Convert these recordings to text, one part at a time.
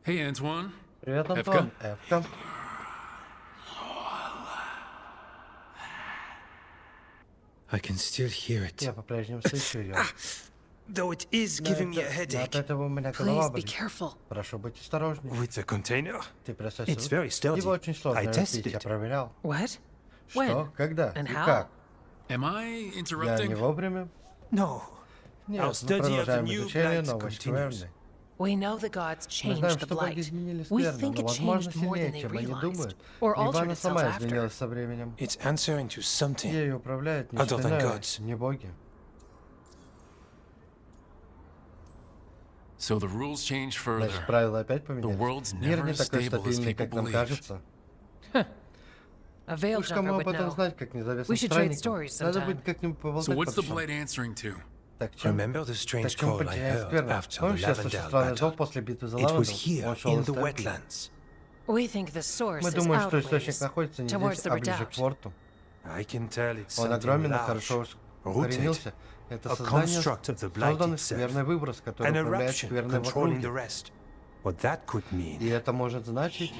Hey, Antoine. Привет, Эвка? Антон. Эвка. I can still hear it. Я по-прежнему слышу ее. Though it is giving me a Но от headache. этого у меня голова Please be болит. careful. Прошу быть осторожней. With the container? Ты бросай It's very sturdy. Его очень сложно I tested разбить, я it. проверял. What? Что? When? Когда? And И how? как? Am I Я не interrupting? вовремя? No. Нет, Our мы study of the продолжаем new изучение blight новой continues. скверны. We know the gods Мы знаем, changed the что боги blight. изменили We скверну, think но, it возможно, changed more than сильнее, they чем они realized. думают. Or Либо altered она itself сама after. изменилась со временем. It's answering to something. Ею управляют не Other than иное, gods. не боги. So the rules change further. Значит, правила опять The поменялись. world's Мир never не as такой stable as стабильный, people как нам believe. кажется. A veil Уж кому jumper об would этом know. знать, как We независимым should trade странникам. stories Надо sometime. будет как-нибудь So поболтать по what's the душам. blight answering to? Так чем? Remember the Так strange чем call I подчиняет heard скверна? after the Помнишь, я слышал Lavendale странный зов battle? после битвы за It was Лавендал? here, Он шел in из the темпля. wetlands. We think the source Мы is думаем, что outways, источник находится не towards здесь, the а ближе к redoubt. форту. I can tell it's Он something огромен и large, хорошо rooted, укоренился. Это a создание, construct of the blight созданный itself, скверный выброс, который an управляет eruption скверной в controlling the округе. rest. What that could mean. И это может значить...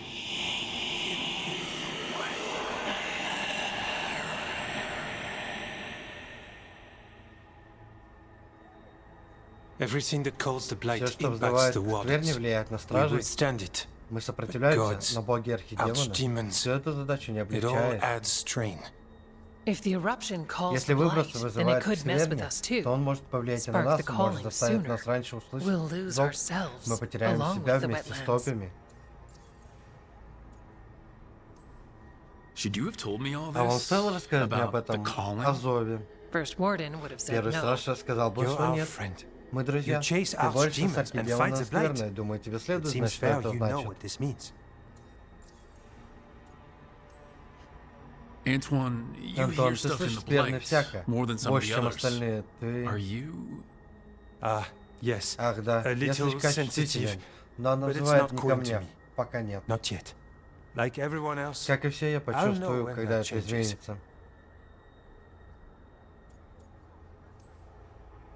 Everything that calls the blight Все, что impacts вызывает the скверни, wardens. влияет на We стражей. withstand it. Мы сопротивляемся, gods, но боги и архидемоны archdemons, всю эту задачу не It all облегчает. adds strain. If the eruption calls Если the выброс blight, then it вызывает could mess with скверни, us too. то он может повлиять и на Spark нас, the и может calling заставить sooner. нас раньше услышать We'll lose зов. ourselves Мы потеряем along себя with the вместе с wetlands. топями. Should you have told me all А он this? стоило рассказать мне об About the этом, calling? о зове. First warden would have said Первый no. страж сказал бы, You're что our нет. friend. Мы друзья. You chase Ты борешься с archdemons and архидемоном fight the blight. скверной. Думаю, тебе It следует знать, seems что fair это you know значит. what this means. Antoine, you Антон, hear ты stuff in слышишь the скверны blight всякое. more than some of Больше, the чем others. остальные. Ты... Are you? Yes. Ах, да. A Я little слегка sensitive, чувствителен. Но она but it's называет not не ко going to мне. me. Пока нет. Not yet. Like everyone else. Как и все, я почувствую, when когда that это changes. изменится.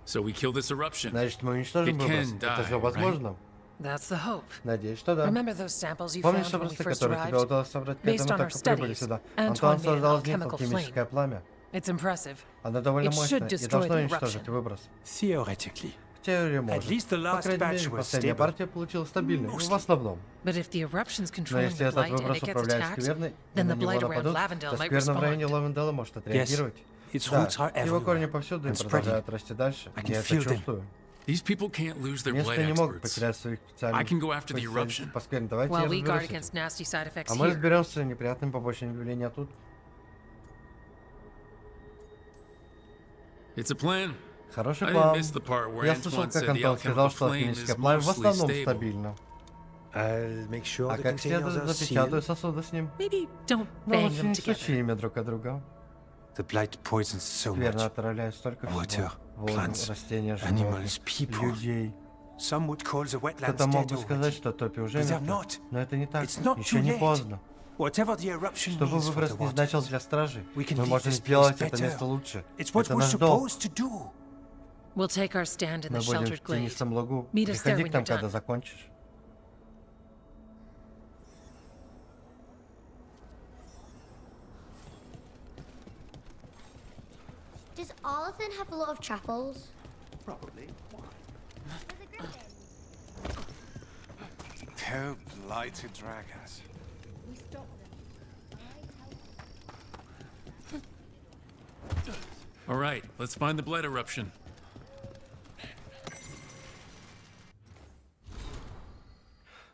So we kill this eruption. Значит, мы уничтожим It выброс. can Это die, же возможно? That's the hope. Надеюсь, что да. Remember those samples you Помнишь found when we образцы, first которые тебе arrived? удалось собрать к Based этому, on our только прибыли studies, сюда? Antoine Антуан made an создал из них alchemical алхимическое пламя. It's impressive. Оно довольно It should мощное и destroy должно the уничтожить eruption. выброс. Theoretically. В теории может. least the По last крайней batch мере, was последняя stable. партия получилась стабильной. Mostly. В основном. But if the eruption's Но controlling если the этот blight and выброс it gets управляет attacked, скверной, и then на the него blight around нападут, Lavendale то might скверна в районе respond. Лавендела может отреагировать. Its Да, roots are его корни everywhere. повсюду и and spreading. продолжают расти дальше. I can Я это feel them. чувствую. These people can't lose their Место blight не могут experts. потерять своих I специальных can go after the специалистов eruption. по скверне. Давайте я While we guard разберусь с against этим. nasty side effects А мы here. разберемся с неприятным побочным явлением тут. It's a plan. Хороший I план. didn't miss the part where Я слышал, Antoine как said the Антон сказал, alchemical что flame алхимическое is пламя в mostly основном stable. стабильно. I'll make sure А the как containers следует are запечатаю sealed. сосуды с ним. Maybe don't Но bang лучше them не together. стучи ими друг от друга. The blight poisons so Скверно much. отравляет столько всего. Water, Воду, plants, растения, animals, животных, people. людей. Some would call the wetlands Кто-то мог dead бы сказать, already. что топи уже But they're мертвы. not. Но это не так. It's not Еще too не late. поздно. Whatever the eruption Что бы means for выброс the не значил waters, для стражи, we can мы leave можем this сделать place это better. место лучше. It's what Это we're наш долг. supposed to do. We'll take our stand in Мы the будем sheltered в glade. тенистом лугу. Meet us there Приходи when к нам, you're когда done. закончишь. Does Arlathan have a lot of truffles? Probably. They're blighted dragons. All right, let's find the blight eruption.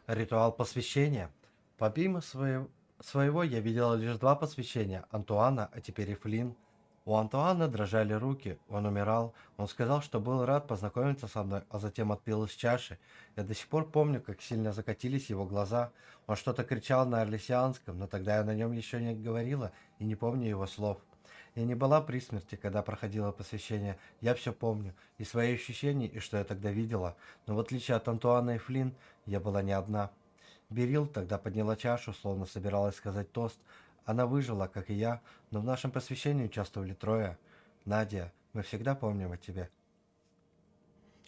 Ритуал посвящения. Помимо своего я видела лишь два посвящения. Антуана, а теперь и Флинн. У Антуана дрожали руки, он умирал. Он сказал, что был рад познакомиться со мной, а затем отпил из чаши. Я до сих пор помню, как сильно закатились его глаза. Он что-то кричал на орлесианском, но тогда я на нем еще не говорила и не помню его слов. Я не была при смерти, когда проходила посвящение. Я все помню, и свои ощущения, и что я тогда видела. Но в отличие от Антуана и Флинн, я была не одна. Берил тогда подняла чашу, словно собиралась сказать тост. Она выжила, как и я, но в нашем посвящении участвовали трое. Надя, мы всегда помним о тебе.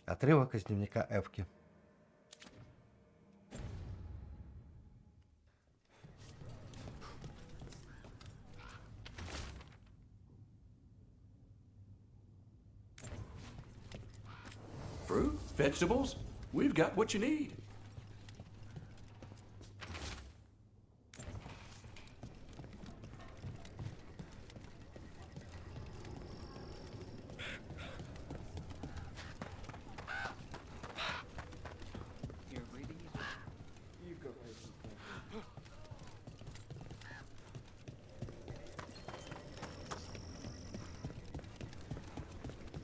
Отрывок из дневника Эвки. Vegetables? We've got what you need.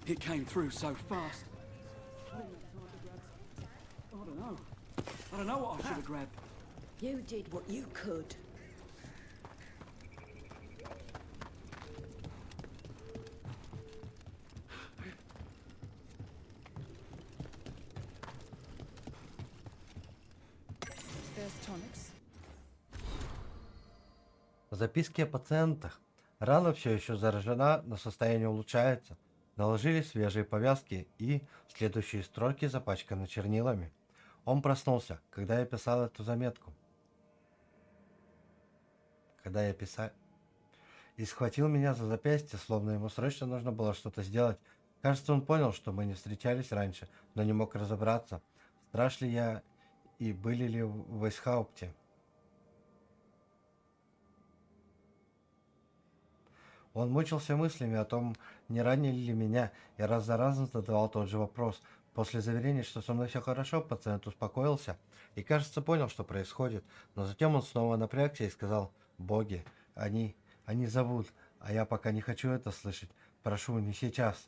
It came through so fast. I don't know what I should have grabbed. You did what you could. There's tonics. Записки о пациентах. Рана все еще заражена, но состояние улучшается. Наложили свежие повязки и следующие строки запачканы чернилами. Он проснулся, когда я писал эту заметку. И схватил меня за запястье, словно ему срочно нужно было что-то сделать. Кажется, он понял, что мы не встречались раньше, но не мог разобраться, страж ли я и были ли в Вейсхаупте. Он мучился мыслями о том, не ранили ли меня, и раз за разом задавал тот же вопрос. После заверения, что со мной все хорошо, пациент успокоился и, кажется, понял, что происходит. Но затем он снова напрягся и сказал: «Боги, они зовут, а я пока не хочу это слышать. Прошу, не сейчас».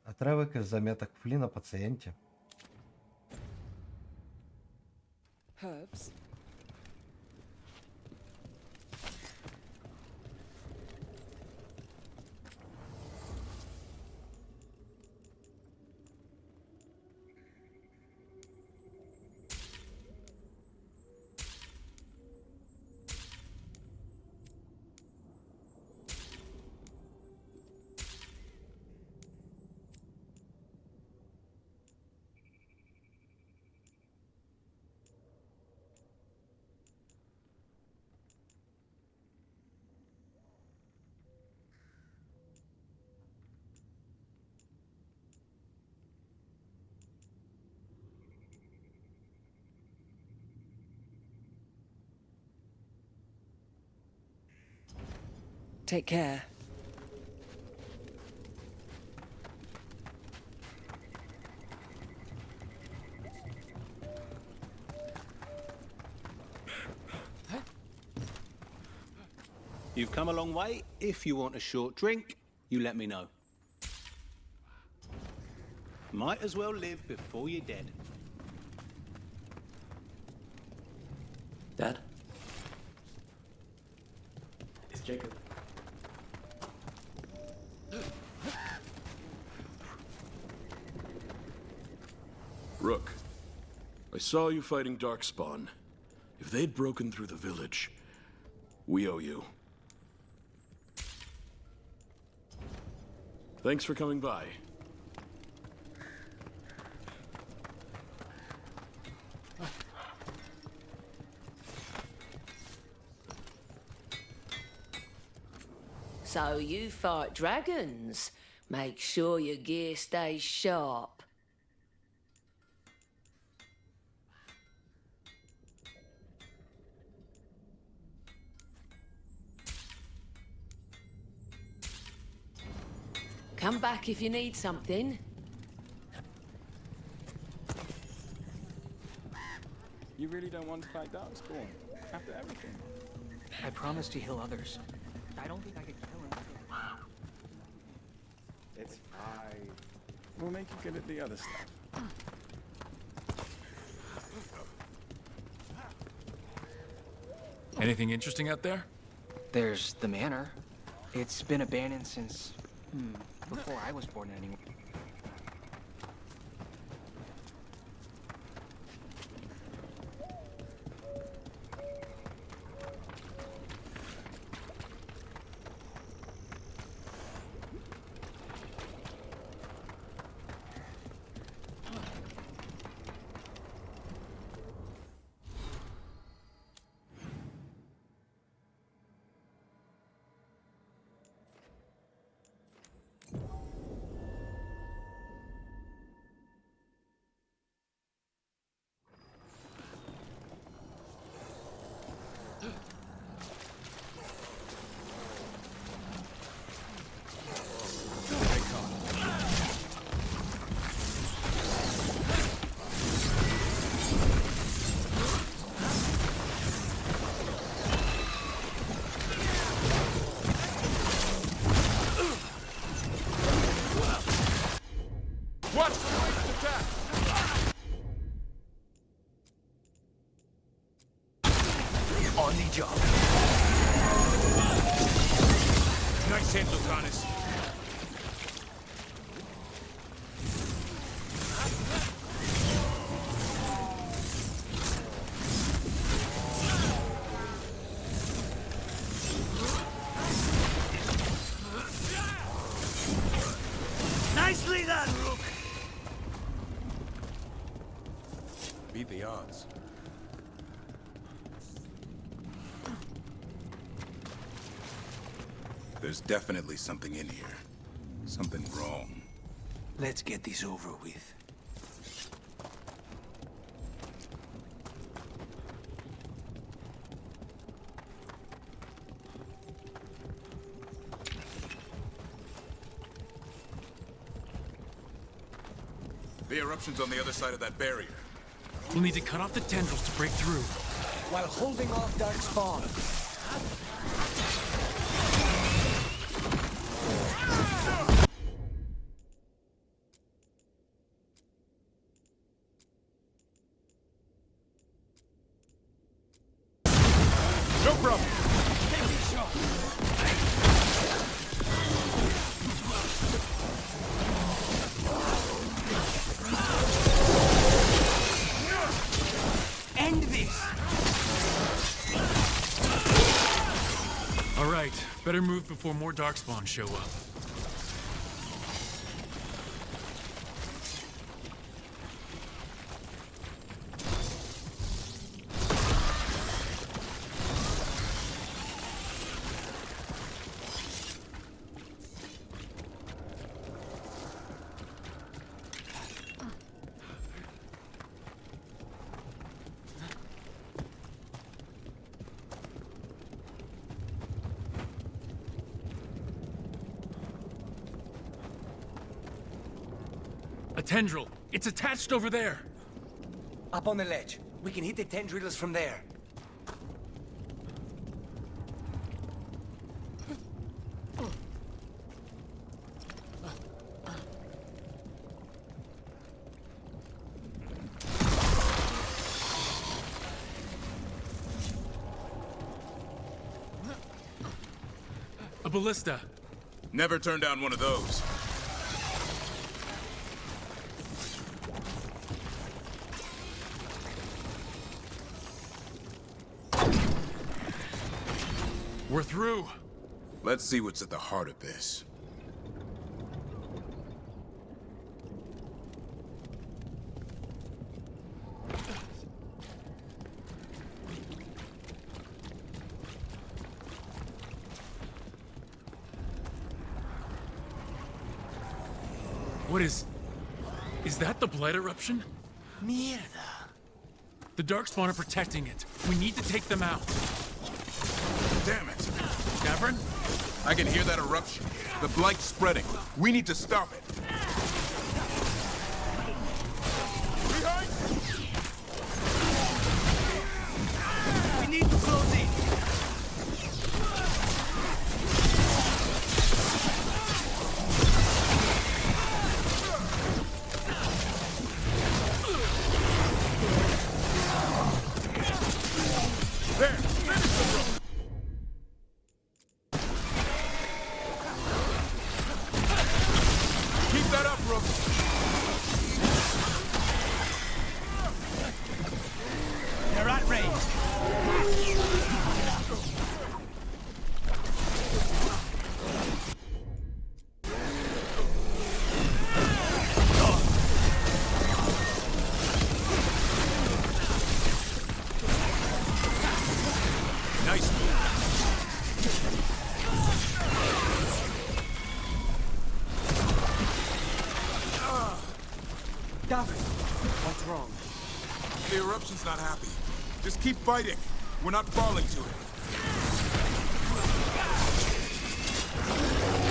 Отрывок из заметок Флинн о пациенте. Herbs. Take care. You've come a long way. If you want a short drink, you let me know. Might as well live before you're dead. Dad? It's Jacob. Rook, I saw you fighting Darkspawn. If they'd broken through the village, we owe you. Thanks for coming by. So you fight dragons? Make sure your gear stays sharp. Come back if you need something. You really don't want to fight Darkspawn after everything? I promised to heal others. I don't think I could kill him. It's fine. We'll make you good at the other stuff. Anything interesting out there? There's the manor. It's been abandoned since before I was born anyway. On the job. Nice hit, Lucanus. Nicely done, Rook. Beat the odds. There's definitely something in here. Something wrong. Let's get this over with. The eruption's on the other side of that barrier. We'll need to cut off the tendrils to break through. While holding off Darkspawn. No problem. End this. All right, better move before more darkspawn show up. A tendril. It's attached over there. Up on the ledge. We can hit the tendrils from there. A ballista. Never turn down one of those. We're through. Let's see what's at the heart of this. What is that the blight eruption? Mierda. The darkspawn are protecting it. We need to take them out. Damn it. Tavern? I can hear that eruption. The blight's spreading. We need to stop it. Behind! We need to close in. There! Finish the rope! Keep that up, Rook! They're at range. Nice move. David, what's wrong? The eruption's not happy. Just keep fighting. We're not falling to it.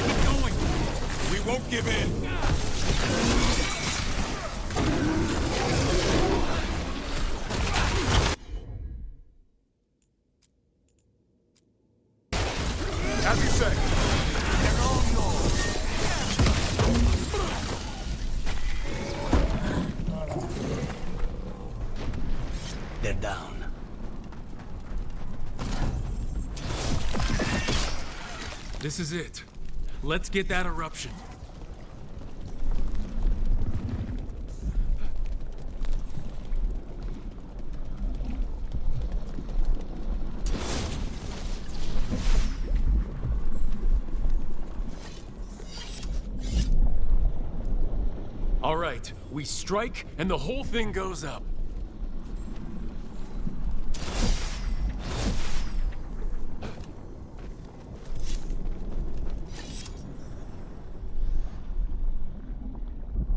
Keep going. We won't give in. As you say. They're all yours. They're down. This is it. Let's get that eruption. All right, we strike and the whole thing goes up.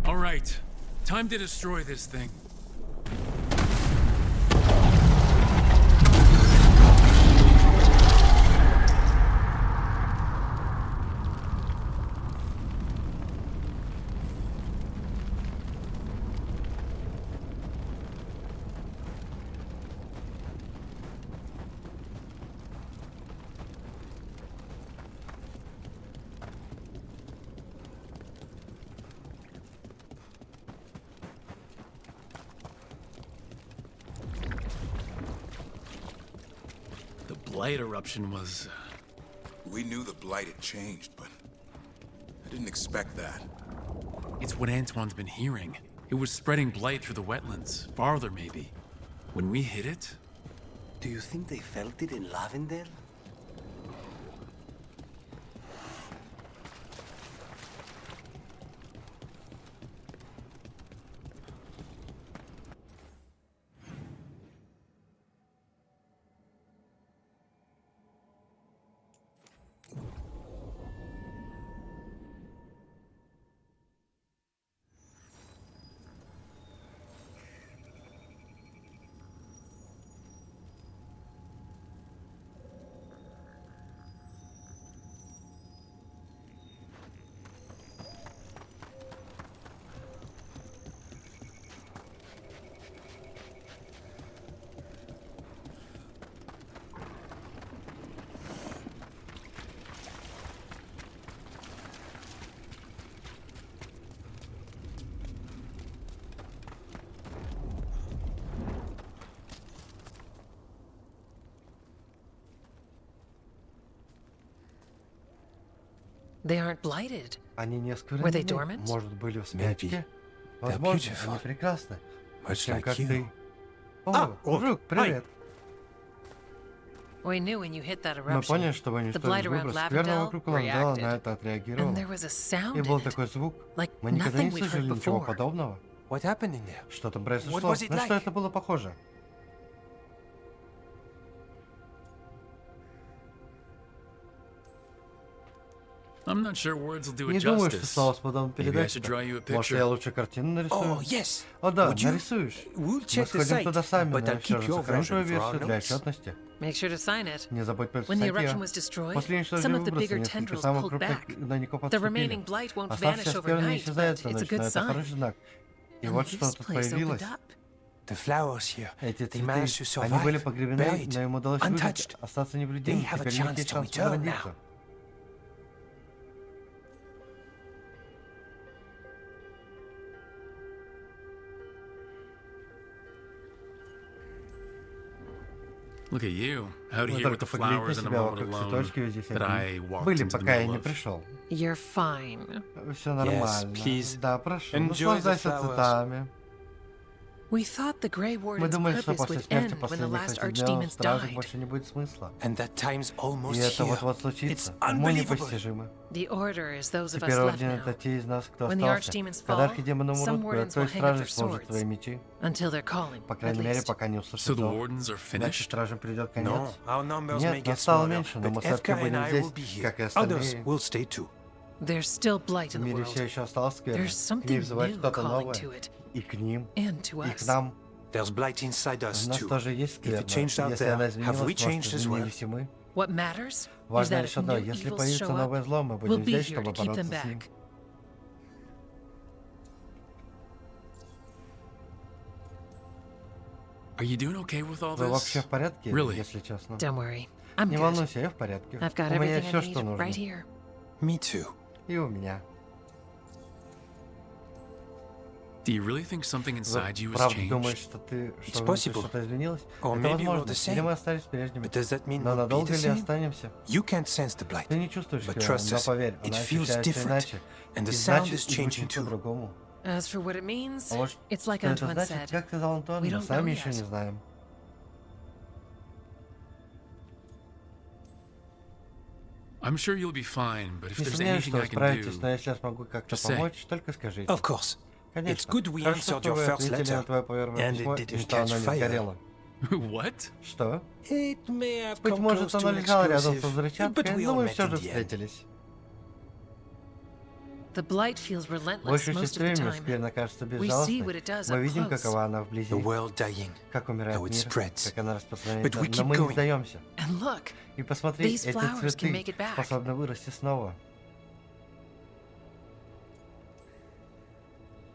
All right, time to destroy this thing. Blight eruption was... We knew the blight had changed, but I didn't expect that. It's what Antoine's been hearing. It was spreading blight through the wetlands, farther maybe. When we hit it... Do you think they felt it in Lavendale? They aren't blighted. Они не Were they осквернены? dormant? Может, были в спячке? Возможно, они прекрасны. Чем как ты. О, друг, привет. We knew when you hit that Мы поняли, что вы eruption, the blight уничтожили around выброс. Скверно вокруг Ламдала на reacted. это And отреагировало. there was a sound И in был it. такой звук. Like Мы никогда не nothing we'd heard слышали ничего before. подобного. What happened in there? Что там произошло? What was it На что like? это было похоже? I'm not sure words will do it Не думаю, что justice. слова способны Maybe I передать should это. draw you a Может, я picture. лучше картину нарисую? Oh, yes. О, да, Would you- нарисуешь. We'll Мы check the сходим site, туда сами, but но I'll я все keep же your сохраню твою version for our версию для notes. отчетности. Make sure to sign it. Не забудь When the подписать eruption ее. was destroyed, После уничтожения some of the выброса bigger несколько tendrils самых pulled крупных back. гнойников The отступили. remaining blight won't vanish Оставшаяся скверна не overnight, исчезает but за it's a ночь, но good это хороший sign. знак. И And вот this что тут place появилось. opened up. The flowers here, Эти they managed to цветы, они были survive, погребены, buried, но им удалось выжить, untouched. остаться They невредимыми. have a Теперь у них chance есть to шанс return возродиться. now. Look at you, out Вы here with только the поглядите flowers and a себя moment вокруг alone цветочки везде that I всякие. walked Были, into the пока я middle не of. пришел. You're fine. Все нормально. please. Да, прошу, Enjoy the наслаждайся flowers. цветами. We thought the Grey Мы Warden's думали, что purpose после would смерти end when the последних last 8 дней archdemons стражей died. больше не будет смысла. And that time's almost И это here. вот-вот случится. It's Уму unbelievable. непостижимо. The Order is those of us Теперь left Орден now. это те из нас, кто When the остался. archdemons Когда fall, архидемоны some умрут, wardens кое-кто will из hang up стражей their сложит свои swords. мечи. Until they're calling, По at крайней мере, least. пока не услышат So the зов. wardens are Значит, finished? стражам придет конец. No, our numbers may Нет, get нас стало smaller, меньше, но but мы Efka все-таки and будем I will здесь, be here. как и Others остальные. will stay too. There's still blight В in the мире world. все еще осталось скверно. There's К ней something взывает new что-то calling новое. to it. И к ним, And to и к us. нам. There's blight inside us У нас too. тоже есть If скверно. it changed out Если она there, изменилась, have we может, changed as well? изменились и мы. What matters is Важно that лишь if одно. new Если evils появится show новое up, зло, мы we'll будем be здесь, here чтобы to keep бороться them с ним. back. Are you doing okay with all Вы this? вообще в порядке, Really? если честно? Don't worry. I'm Не good. волнуйся, я в порядке. I've got У меня everything есть I все, need что нужно. right here. Me too. И у меня. Do you really think something inside you has Правда думаешь, changed? что ты It's внутри possible. что-то изменилось? Or Это maybe we're возможно. the same. Или мы остались прежними. But does that mean Но we'll be надолго the ли same? останемся? You can't sense the blight. Ты не чувствуешь But скверну, trust но us, поверь, it она feels ощущается different. иначе. And the И sound значит, is и changing звучит too. по-другому. As for what it means, А вот it's like что это Antoine значит, said. как сказал Антуан, We мы don't сами know еще yet. не знаем. I'm sure you'll be fine, but if Не there's сомневаюсь, anything что I вы can справитесь, do, но если я смогу как-то just say. помочь, только скажите. Of course. It's Конечно. good we Хорошо, answered что your вы first ответили на letter, твое первое and письмо, it и didn't что оно catch не fire. сгорело. What? Что? It may have Быть come может, close to оно an лежало рядом explosive, со взрывчаткой, but we но all мы met все in же the end. встретились. The blight feels relentless Большую most часть of the времени time. скверно кажется We see безжалостной. what it does Мы up видим, close. какова она вблизи, The world dying, как умирает how it мир, spreads. как она распространяется, But we но keep мы не going. сдаемся. And look, И посмотри, these эти flowers can цветы make it back. способны вырасти снова.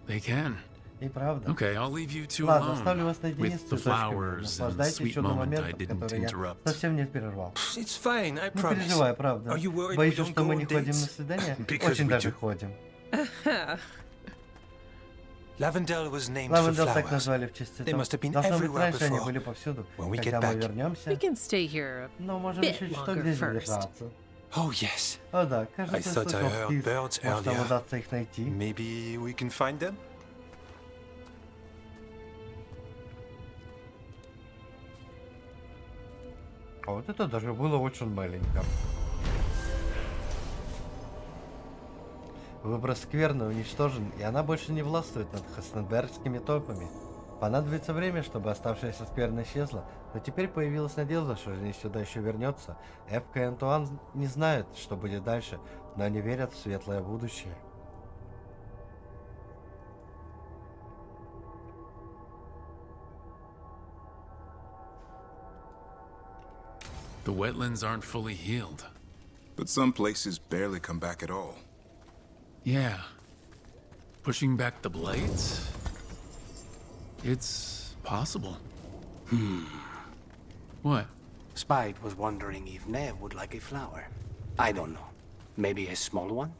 They can. И правда. Okay, I'll leave you two Ладно, alone оставлю вас наедине с with the цветочками. flowers and the Наслаждайтесь sweet чудным moment I моментом, didn't который я interrupt. совсем не прервал. It's fine, I Не promise. переживай, правда. Are you worried we Боишься, don't что go мы on не ходим на dates? свидания? Because Очень we даже do. ходим. Lavendel was named for Лавендел так flowers. назвали в честь They цветов. must have been Должно быть, everywhere раньше они before. были повсюду. When we Когда get мы back. вернемся, we can stay here. но можем bit еще чуток longer здесь first. задержаться. Oh yes. О да, I кажется, я thought I слышал heard птиц. birds Может, нам earlier. удастся их найти. Maybe we can find them? А вот это даже было очень маленько. Выброс скверны уничтожен, и она больше не властвует над хасненбергскими толпами. Понадобится время, чтобы оставшаяся скверна исчезла, но теперь появилась надежда, что они сюда еще вернется. Эвка и Антуан не знают, что будет дальше, но они верят в светлое будущее. The wetlands aren't fully healed. But some places barely come back at all. Yeah. Pushing back the blades? It's possible. What? Spide was wondering if Nev would like a flower. I don't know. Maybe a small one?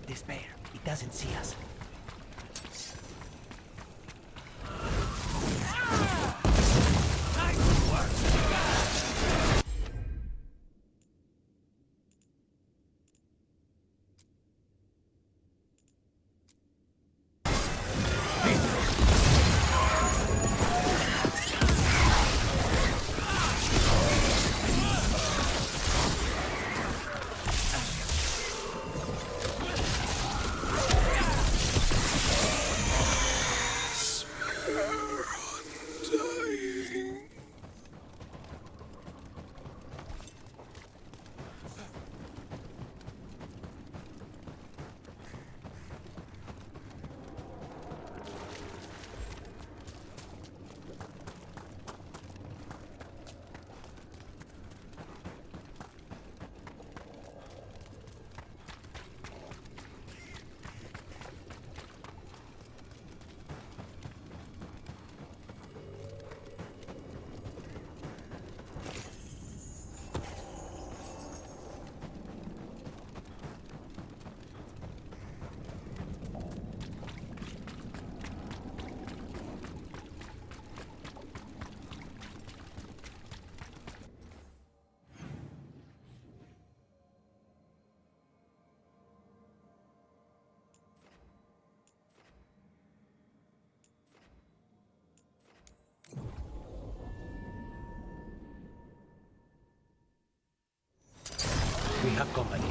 This bear, he doesn't see us. We have company.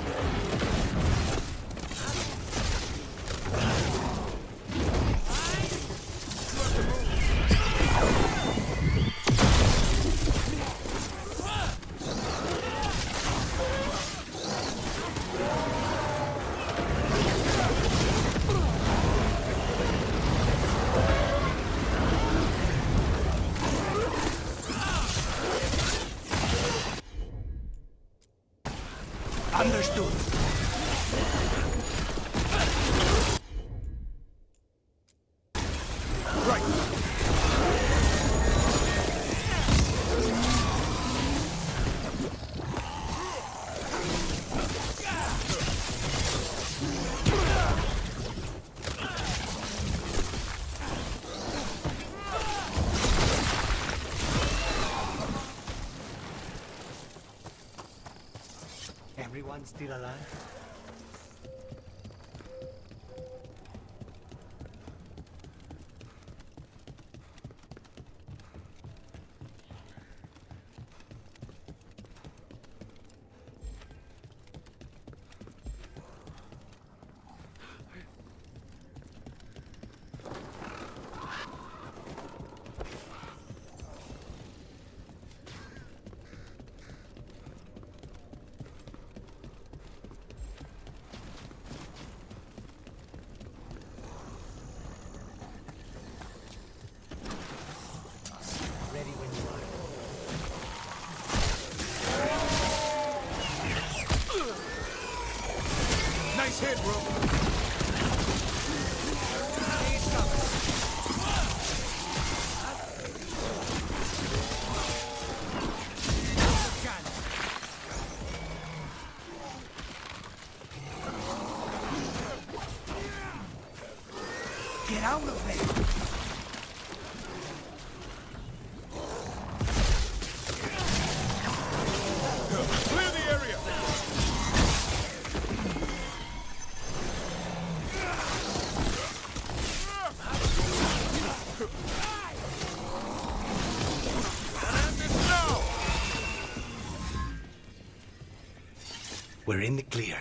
Understood. Right. Everyone still alive? Nice hit, bro. Get out of there! Clear the area. We're in the clear.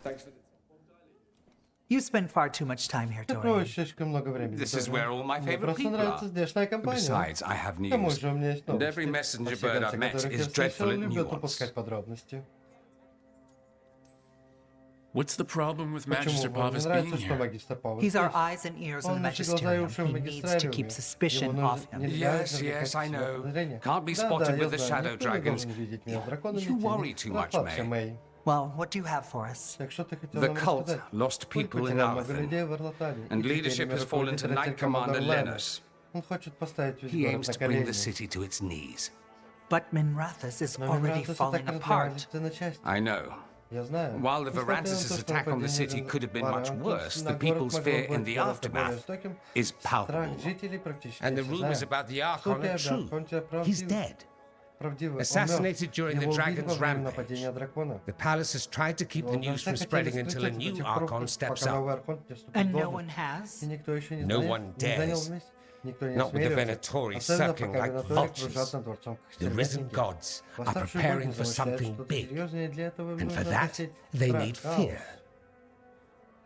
Thanks for the... You spend far too much time here, Ты Dorian. проводишь слишком много времени. This is Дoriан. where all my Мне favorite просто people нравится are. здешняя компания. Besides, I have К тому news. же у меня есть And every новости. messenger А все bird гонцы, I've met которых is я dreadful встречал, at любят nuance. упускать подробности. What's the problem with Почему Magister вам не Pavus нравится, being что here? магистр Павлов He's our здесь? eyes and ears in the Он наши глаза и Magisterium. уши в He needs to keep магистрариуме. suspicion Ему off нужно, him. нельзя Yes, привлекать yes, I к себе know. подозрения. Can't be Да, spotted да, with я the знаю, shadow никто не dragons. должен видеть меня с драконами You worry тени. too much, Расслабься, May. Мэй. Well, what do you have for us? Так что ты хотел The нам cult рассказать? lost Культ people in потерял много Arthur, людей в Арлатане, and и теперь leadership ими has fallen руководит to Knight рыцарь-командор Commander Леннос. Lennos. Он хочет поставить весь He город aims на to bring the колени. city to its knees. But Minrathous is Но already Минратус и falling так apart. развалится на части. I know. Я знаю. While the Несмотря на то, Varantis' что attack on the нападение city на could have been much Варантус worse, на the город people's могло fear in быть the гораздо более aftermath жестоким. is Страх palpable. жителей практически And the осязаем. rumors about the Archon Слухи are об true. Архонте He's правдивы. dead. Правдивы. Он Assassinated мертв. during the Его убили во Dragon's время Rampage. нападения дракона. The palace has tried to keep the Во news дворце from хотели spreading until a скрыть new до тех пор, Archon steps пока up. новый Архонт не вступит And в no должность. one has? И никто еще не No знает, one не занял dares. место. Никто не Not with the осмеливается, Venatori особенно circling пока like Венаторы кружат vultures. над дворцом, как The risen стервятники. gods are Восставшие боги preparing for замышляют something что-то big, серьезное, и для этого им and for нужно that посеять they страх, need хаос. fear.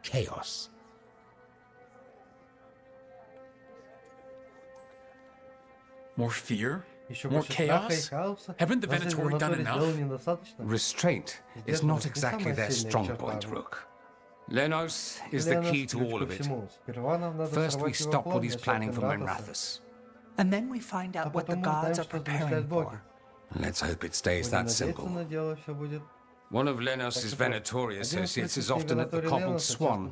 Chaos. More fear? Еще More больше страха и chaos? хаоса? Haven't the Разве Venatori done Венаторы сделали enough? недостаточно? Restraint is not Сдержанность не exactly самая their сильная strong черта. point, Rook. Lenos is the Ленос key to ключ all ко of it. всему. Сперва нам надо First, we сорвать его stop план what he's насчет planning for Менратоса. Menrathus. And then we find А out what the потом мы gods узнаем, are что preparing замышляют боги. for. Let's hope it stays Будем that надеяться, simple. на дело все будет. One of Lenos's Venatori associates is often at the Cobbled Swan.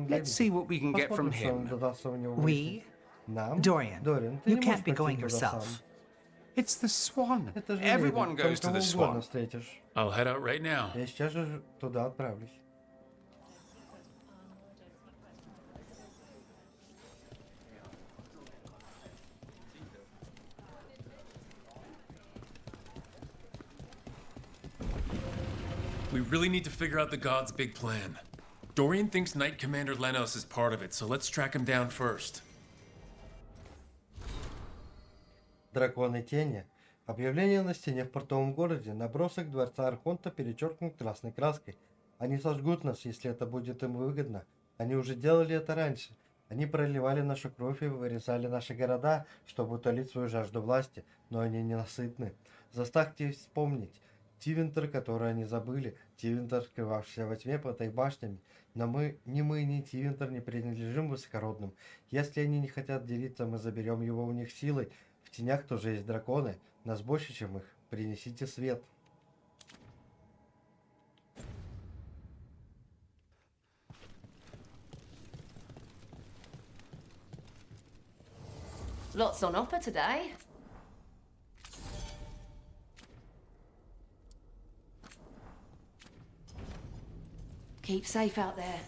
Let's see what we can get from him. We? Нам? Dorian, Дориан, ты you не can't можешь be пойти going туда yourself. сам. It's the Swan. Это же Everyone Лири, goes там to the кого угодно Swan. встретишь. I'll head out right now. Я сейчас же туда отправлюсь. We really need to figure out the gods' big plan. Dorian thinks Knight Commander Lenos is part of it, so let's track him down first. Драконы тени. Объявление на стене в портовом городе. Набросок дворца Архонта перечеркнут красной краской. Они сожгут нас, если это будет им выгодно. Они уже делали это раньше. Они проливали нашу кровь и вырезали наши города, чтобы утолить свою жажду власти, но они ненасытны. Заставьте вспомнить. Тивентер, который они забыли. Тивентер, скрывавшийся во тьме под их башнями. Но ни Тивентер не принадлежим высокородным. Если они не хотят делиться, мы заберем его у них силой. В тенях тоже есть драконы. Нас больше, чем их. Принесите свет. Lots on offer today. Keep safe out there.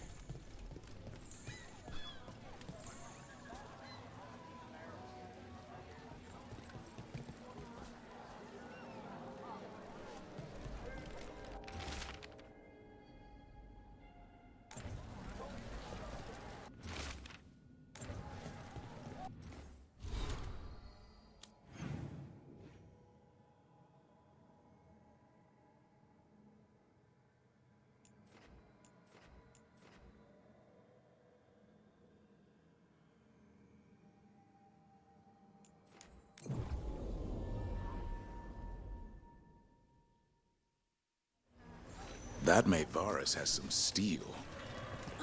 That maid Varus has some steel.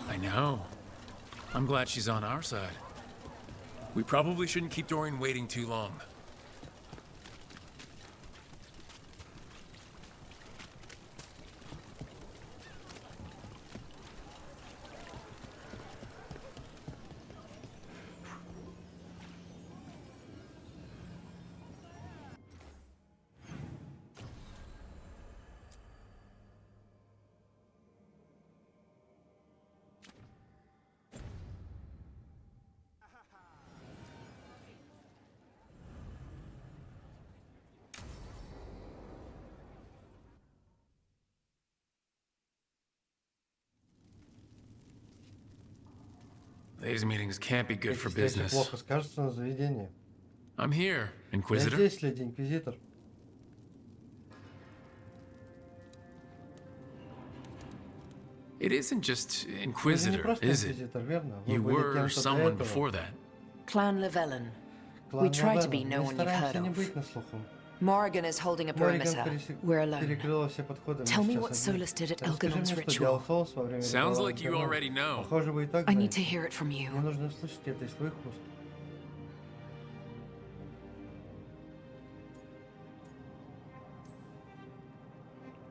I know. I'm glad she's on our side. We probably shouldn't keep Dorian waiting too long. These meetings can't be good for Эти встречи business. плохо скажутся на заведении. I'm here, Я Inquisitor. здесь, леди Инквизитор. It isn't just Вы же не Inquisitor, просто is it? Инквизитор, верно? Вы You были were кем-то до someone этого. before that. Clan Llewellyn. Клан We try to Лавена. be no Мы one you've heard стараемся не of. быть на слуху. Morrigan is holding a Морриган perimeter. We're alone. перекрыла все подходы. Мы Tell me сейчас what одни. Solus did at Расскажи Elganon's мне, что ritual. делал Солус во время Sounds ритуала like you Элгонона. already know. Похоже, вы и так I need знаете. to hear it from you. Мне нужно услышать это из твоих уст.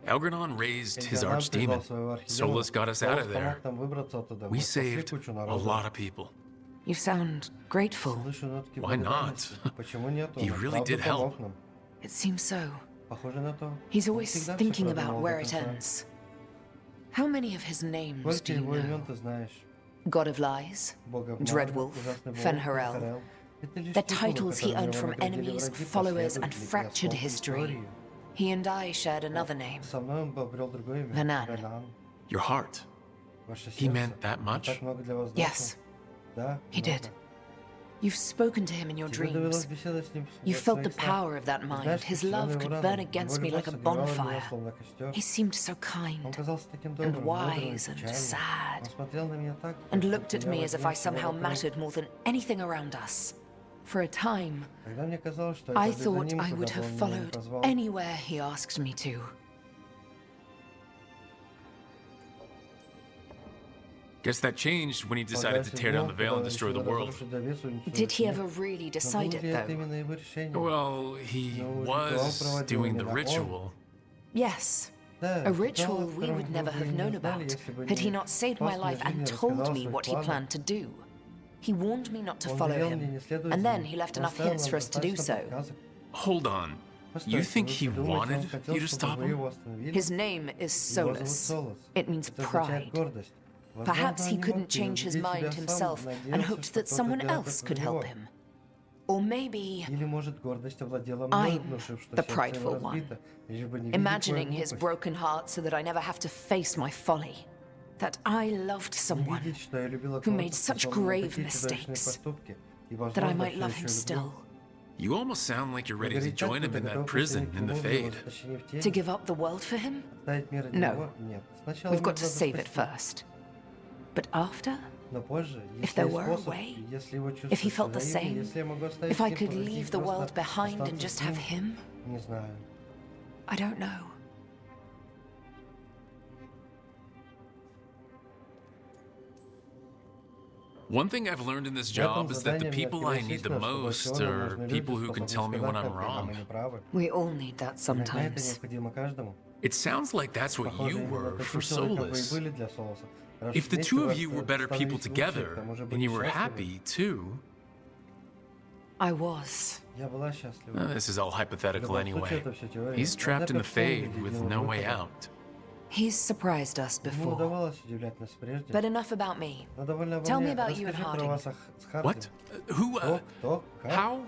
Elganon raised his Элгонон призвал archdemon. своего архидемона. Solus got us out Солус of there. помог нам выбраться оттуда. We Мы спасли saved кучу a народа. lot of people. You sound grateful. Слышу нотки Why not? благодарности. Почему нет? He Он really правда did help. помог нам. It seems so. Похоже на то. He's Он always всегда всё thinking about продумал до where it конца. ends. How many of his names Сколько do you его имен know? ты знаешь? God of Lies, Бог обмана, Dreadwolf, ужасный волк, Fen'Harel. Fen'Harel. Это лишь The титулы, titles he которыми earned его from наградили enemies, враги, followers, and последователи и fractured осколки history. истории. He and I shared another name. Со мной он обрел другое имя. Venan. Venan. Your heart. Ваше He сердце. meant that Он much? так много для вас Yes, значил. Да, he много. did. You've spoken to him in your dreams. You felt the power of that mind. His love could burn against me like a bonfire. He seemed so kind and wise and sad, and looked at me as if I somehow mattered more than anything around us. For a time, I thought I would have followed anywhere he asked me to. Guess that changed when he decided to tear down the veil and destroy the world. Did he ever really decide it, though? Well, he was doing the ritual. Yes. A ritual we would never have known about had he not saved my life and told me what he planned to do. He warned me not to follow him, and then he left enough hints for us to do so. Hold on. You think he wanted you to stop him? His name is Solus. It means pride. Perhaps he couldn't change his mind himself and hoped that someone else could help him. Or maybe I'm the prideful one, imagining his broken heart so that I never have to face my folly. That I loved someone who made such grave mistakes, that I might love him still. You almost sound like you're ready to join him in that prison in the Fade. To give up the world for him? No. We've got to save it first. But after? If there were a way? If he felt the same? If I could leave the world behind and just have him? I don't know. One thing I've learned in this job is that the people I need the most are people who can tell me when I'm wrong. We all need that sometimes. It sounds like that's what you were for Solus. If the two of you were better people together, and you were happy, too... I was. This is all hypothetical anyway. He's trapped in the Fade with no way out. He's surprised us before. But enough about me. Tell me about you and Harding. What? Who, how?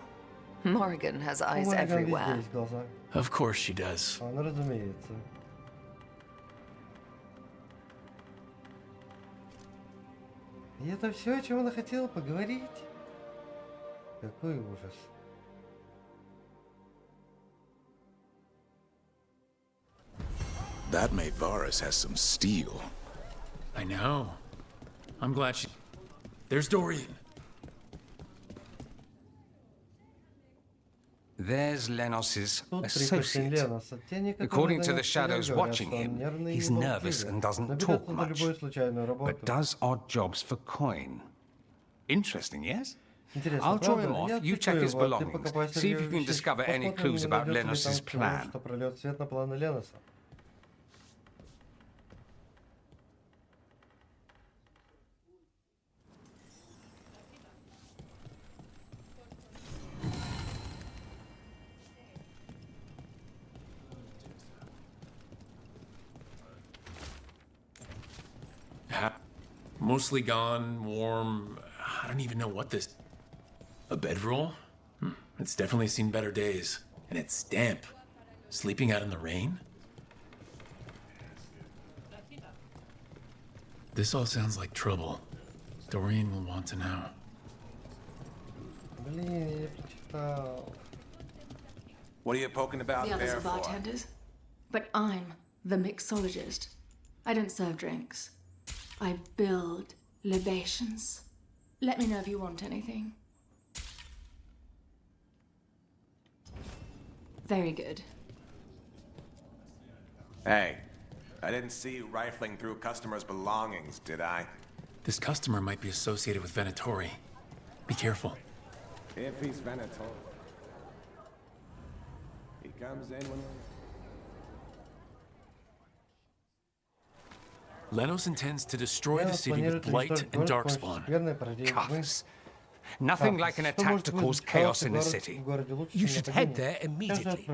Morrigan has eyes everywhere. Of course she does. И это все, о чем она хотела поговорить? Какой ужас. That maid Varus has some steel. I know. I'm glad she... There's Dorian. There's Lenos's associate. According to the shadows watching him, he's nervous and doesn't talk much, but does odd jobs for coin. Interesting, yes? I'll draw him off, you check his belongings, see if you can discover any clues about Lenos's plan. Mostly gone, warm. I don't even know what this... A bedroll? It's definitely seen better days. And it's damp. Sleeping out in the rain? This all sounds like trouble. Dorian will want to know. What are you poking about the others there are bartenders, but I'm the mixologist. I don't serve drinks. I build libations. Let me know if you want anything. Very good. Hey, I didn't see you rifling through customers' belongings, did I? This customer might be associated with Venatori. Be careful. If he's Venatori. He comes in when... Lenos intends to destroy the city with light and darkspawn. Cuffs. Nothing like an attack to cause chaos in the city. You should head there immediately.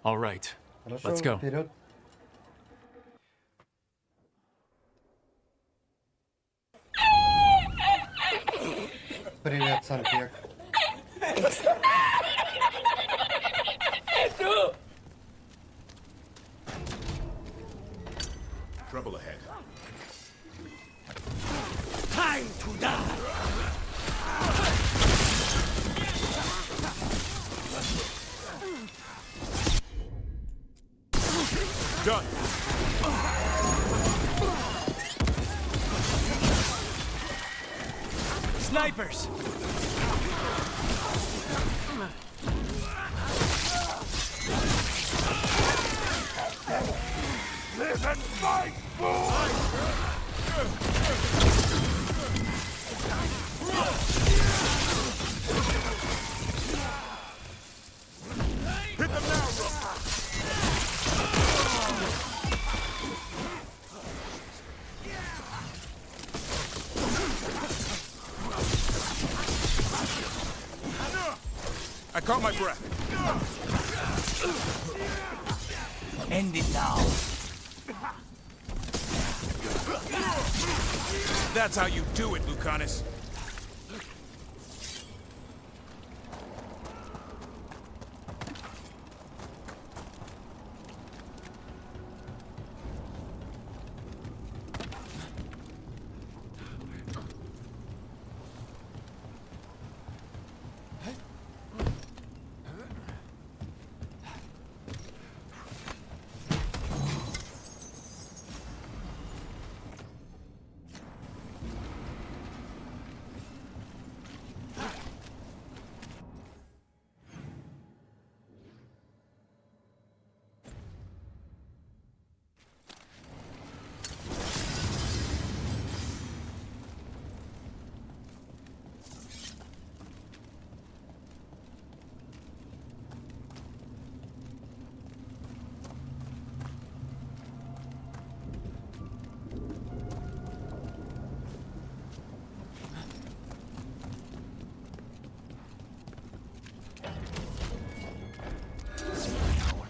All right, let's go. Привет, Санпек. Trouble ahead. Time to die! Done. Snipers! Live and fight, boy! Hit them now, Rook! I caught my breath. End it now. That's how you do it, Lucanus.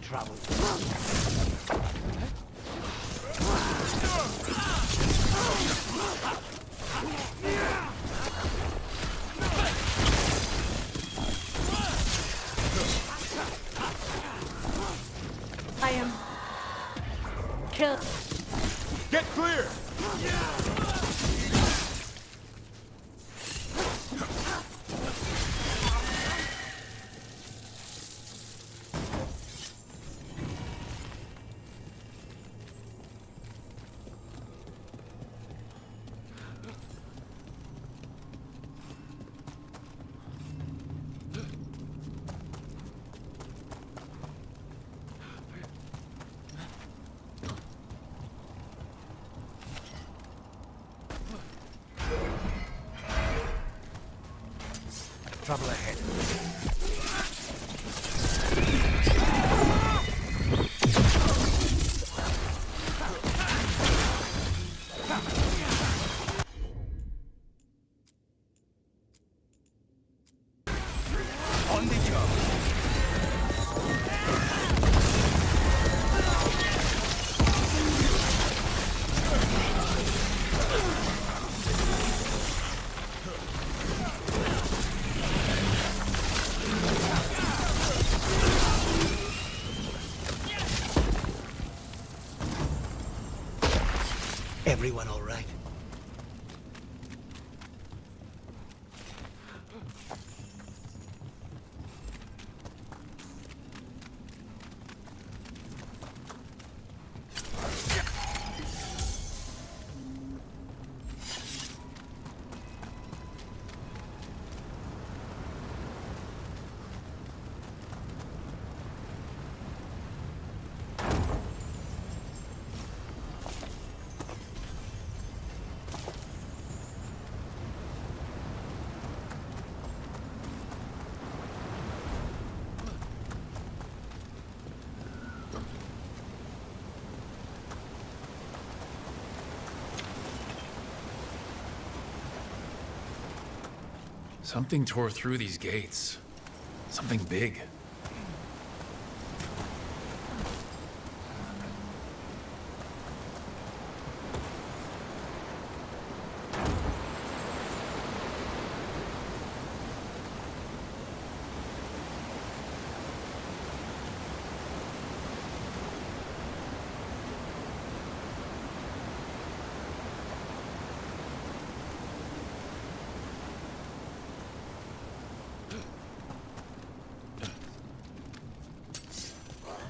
Trouble. I am killed. Get clear! Trouble ahead. On the job. Everyone all right? Something tore through these gates. Something big.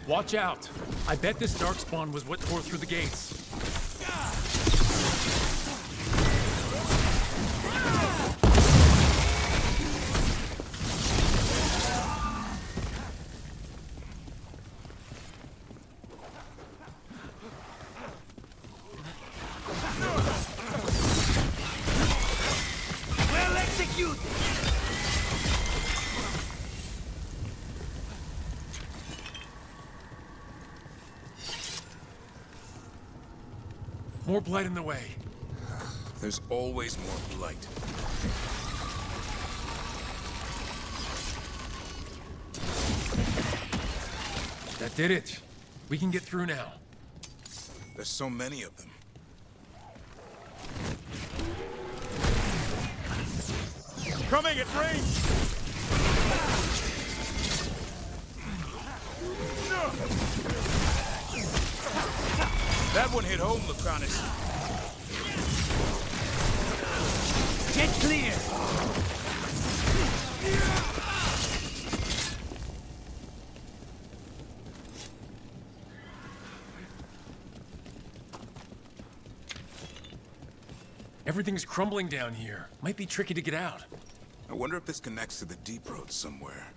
Watch out! I bet this darkspawn was what tore through the gates. Well executed! More blight in the way. There's always more blight. That did it. We can get through now. There's so many of them. Coming at range! That one hit home, Lucanus. Get clear! Everything's crumbling down here. Might be tricky to get out. I wonder if this connects to the deep road somewhere.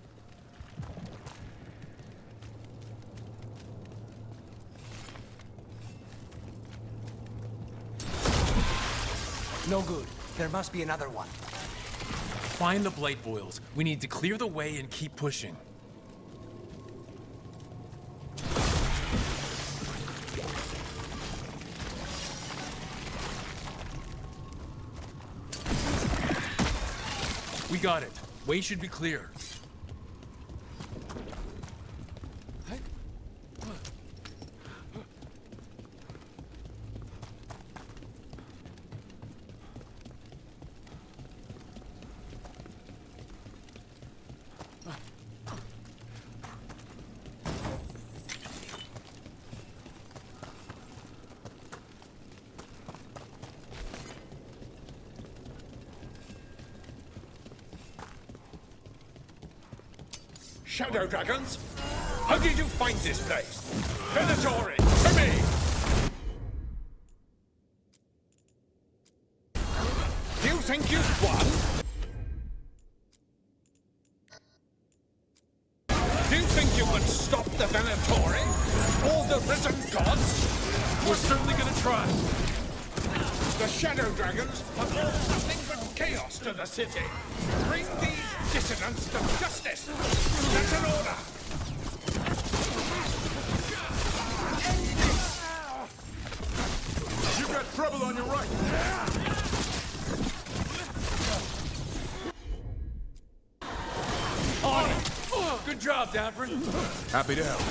No good. There must be another one. Find the blight boils. We need to clear the way and keep pushing. We got it. Way should be clear. Shadow dragons? How did you find this place? Venatori, to me! Do you think you've won? Do you think you can stop the Venatori? All the risen gods? We're certainly gonna try. The Shadow Dragons have brought nothing but chaos to the city. Bring these dissidents to justice. That's an order. You got trouble on your right. On it. Good job, Davrin. Happy to help.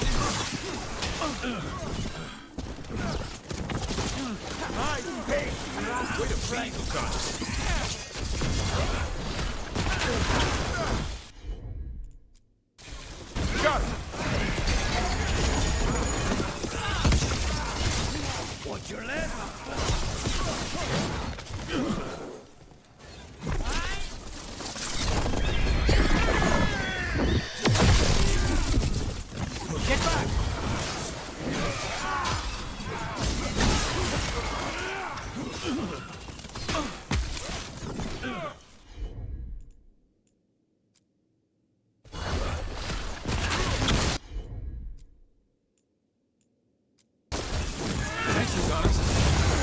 Nice pick. Way to play, Lucanus. Got it. Watch your left. Get back!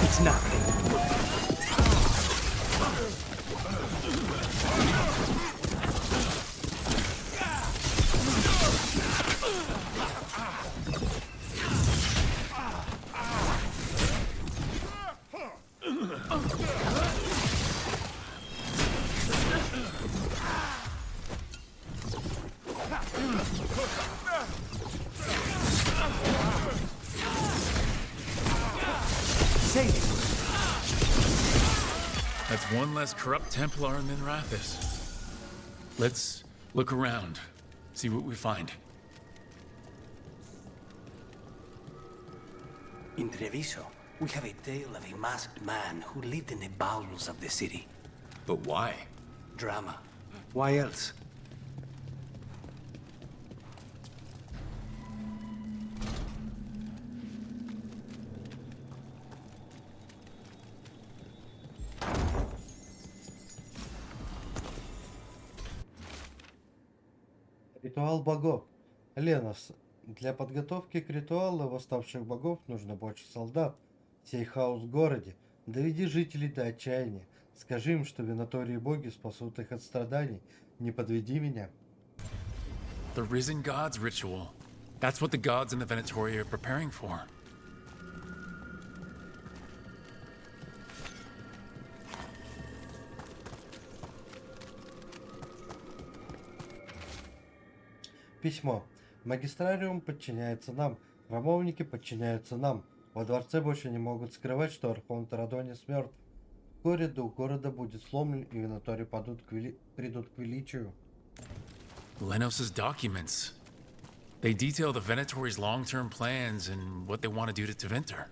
It's nothing. That's one less corrupt Templar in Minrathis. Let's look around, see what we find. In Treviso, we have a tale of a masked man who lived in the bowels of the city. But why? Drama. Why else? Ритуал богов. Ленос. Для подготовки к ритуалу восставших богов нужно больше солдат. Сей хаос в городе. Доведи жителей до отчаяния. Скажи им, что винатории боги спасут их от страданий. Не подведи меня. The risen gods ritual. That's what the gods in the Venatori are preparing for. Письмо. Магистрариум подчиняется нам. Храмовники подчиняются нам. Во дворце больше не могут скрывать, что Архонт Радонис мертв. Вскоре дух города будет сломлен, и винатори придут к величию. Lenos's documents. They detail the Venatori's long-term plans and what they want to do to Tevinter.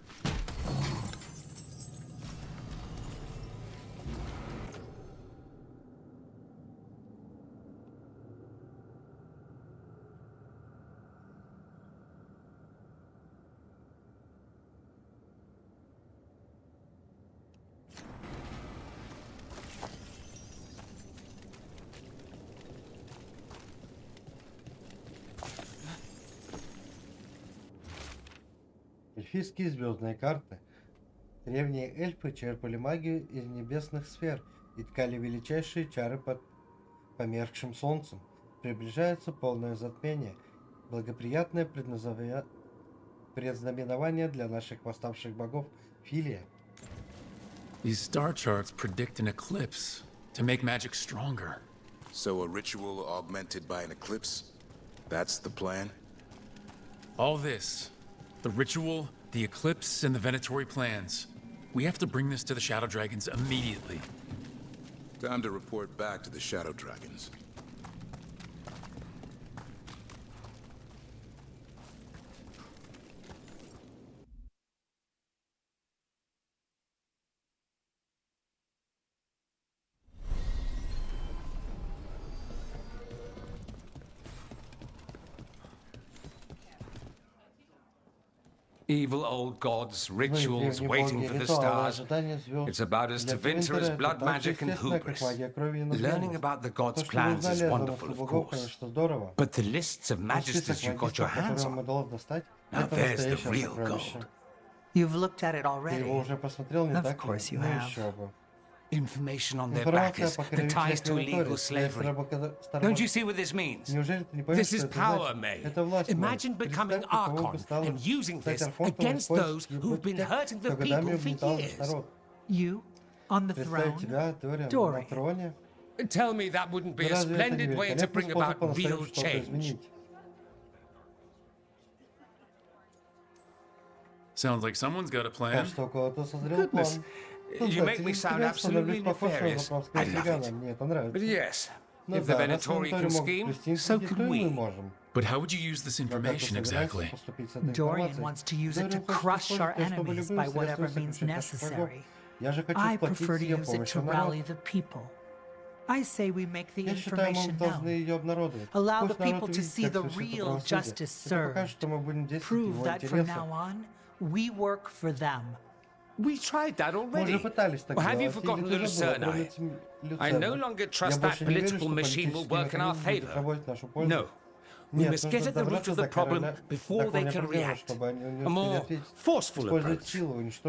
Эльфийские звездные карты. Древние эльфы черпали магию из небесных сфер и ткали величайшие чары под померкшим солнцем. Приближается полное затмение, благоприятное предзнаменование для наших восставших богов Филия. These star charts predict an eclipse to make magic stronger. So a ritual augmented by an eclipse? That's the plan? All this, the ritual, the eclipse, and the Venatori plans. We have to bring this to the Shadow Dragons immediately. Time to report back to the Shadow Dragons. Evil old gods, rituals, waiting for the stars. It's about as Tevinter as blood magic and hubris. Learning about the gods' plans is wonderful, of course. But the lists of magisters you got your hands on, now there's the real gold. You've looked at it already. Of course you have. Information on their backers, the ties to illegal slavery. Don't you see what this means? This is power, May. Imagine becoming Archon and using this against those who've been hurting the people for years. You on the throne, Dorian. Tell me that wouldn't be a splendid way to bring about real change. Sounds like someone's got a plan. Goodness. You make me sound absolutely nefarious. I love it. But yes, if the Venatori can scheme, so can we. But how would you use this information exactly? Dorian wants to use it to crush our enemies by whatever means necessary. I prefer to use it to rally the people. I say we make the information known. Allow the people to see the real justice served. Prove that from now on, we work for them. We tried that already. Or have you forgotten the Lucerne? I no longer trust that political machine will work in our favor. No. We must get at the root of the problem before they can react. A more forceful approach.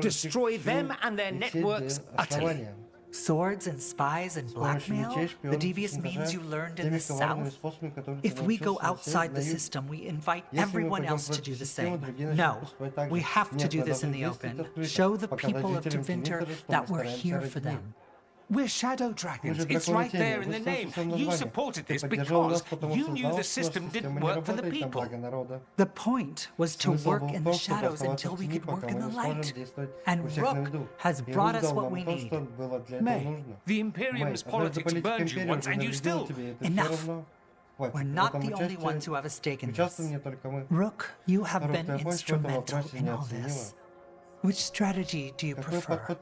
Destroy them and their networks utterly. Swords and spies and blackmail? The devious means you learned in the South? If we go outside the system, we invite everyone else to do the same. No, we have to do this in the open. Show the people of Tevinter that we're here for them. We're Shadow Dragons. It's right there in the name. You supported this because you knew the system didn't work for the people. The point was to work in the shadows until we could work in the light. And Rook has brought us what we need. May, the Imperium's politics burned you once and you still... Enough. We're not the only ones who have a stake in this. Rook, you have been instrumental in all this. Which strategy do you prefer?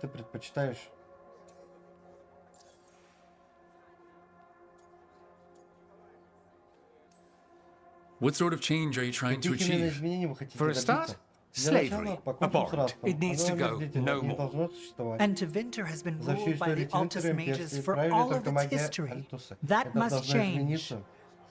What sort of change are you trying to achieve? For a start, slavery, abhorrent. It needs to go no more. And Tevinter has been ruled by the Altus mages for all of its history. That must change.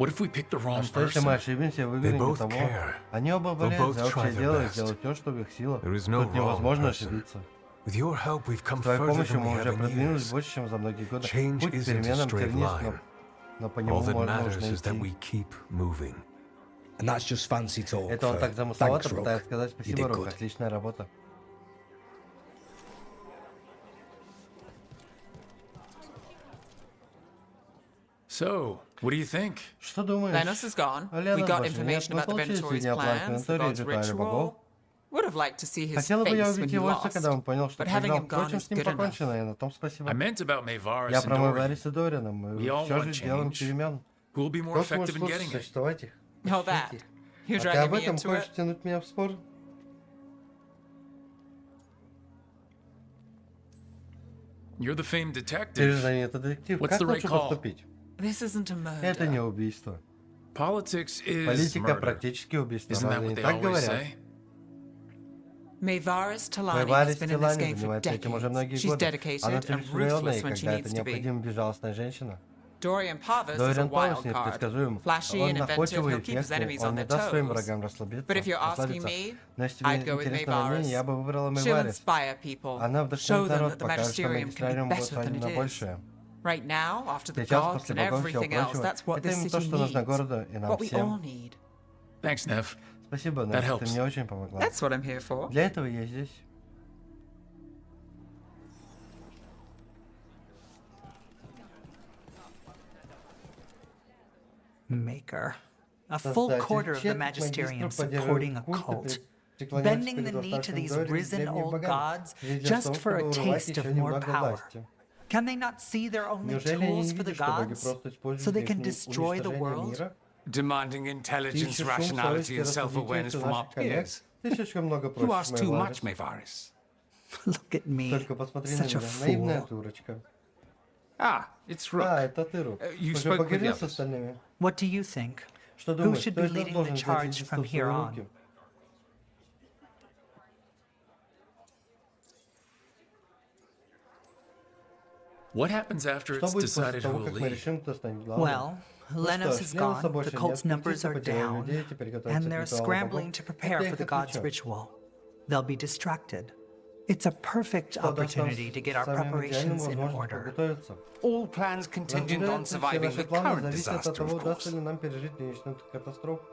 What if we pick the А wrong что если мы person? ошибимся и выберем не того? Они оба болеют за общее дело и сделают все, что в их силах. Тут невозможно ошибиться. С твоей помощью мы уже продвинулись больше, чем за многие годы. Путь к переменам тернист, но по нему можно идти. And that's just fancy talk. Это он так замысловато Thanks, Rook. пытается сказать You спасибо, did Рук, good. отличная работа. So, what do you think? Что думаешь? Lennos is gone. We Ленос got больше нет. information Мы about the получили Ventori's сведения о плане plans, the Вентории и god's ритуале богов. ritual. Would have liked to see his Хотела бы я face when увидеть he его лицо, lost. когда он понял, что But having проиграл. him gone Впрочем, is с ним good enough. покончено, и на том спасибо. I meant about Maevaris Я and про Maevaris Dorian. и Дориана. Мы We all все want же делаем change. перемен. Who will be more Кто сможет effective in лучше getting it? существовать их? Oh, that. You're А ты dragging об me этом into хочешь it? тянуть меня в спор? You're the famed Ты же detective. знаменитый детектив. What's Как the right лучше call? поступить? This isn't a murder. Это не убийство. Politics is Политика murder. практически убийство. Isn't that Разве what не they так always говорят? say? Maevaris Talani has Maevaris been in this Talani game for занимается этим уже decades. многие She's годы. Она dedicated and целеустремленная, и ruthless when she когда needs это to be. необходимо, безжалостная женщина. Dorian Parvis is a Дориан Павлович wild card. непредсказуем. Flashy Он and inventive, находчивый, he'll keep his эффектный, enemies он on не their даст своим toes. врагам расслабиться, But if you're asking расслабиться. me, Но если тебе I'd go with интересно мнение, Maevaris. я бы выбрала She'll Maevaris. inspire people, Она show вдохновит them народ, that the покажет, что Magisterium can be магистрариум better будет than на it is. большее. Right now, after the Сейчас, gods после and богов и всего everything else, прочего, that's what это this именно то, city что нужно needs. городу и нам What we all всем. need. Thanks, Nev. Спасибо, That Нед, ты helps. мне очень помогла. That's what I'm here for. Для этого я здесь. Maker. A full quarter of the Magisterium supporting a cult, bending the knee to these risen old gods just for a taste of more power. Can they not see they're only tools for the gods, so they can destroy the world? Demanding intelligence, rationality, and self-awareness from our peers. You ask too much, Maevaris. Look at me, Только посмотри на such a меня, наивная fool. дурочка. Ah, it's Rook. Это ты, Рук. You Уже spoke with the поговорил с others. остальными? What do you think? Что Who думаешь, should кто be из нас leading the должен взять charge инициативу from в here свои on? руки? What happens after Что it's будет после decided who того, will как мы lead? решим, кто станет главным? Well, Ну что Lennos ж, is Леноса gone, больше the нет, cult's numbers птицы are потеряли down, людей, теперь готовятся and к they're ритуалу scrambling богов. to prepare Это for их the god's отвлечет. ritual. They'll be distracted. It's a perfect Что даст нам opportunity to get our самым идеальным preparations in возможность order. подготовиться. All plans contingent on Разумеется, все surviving наши the планы current зависят от disaster, того, of удастся course. ли нам пережить нынешнюю катастрофу.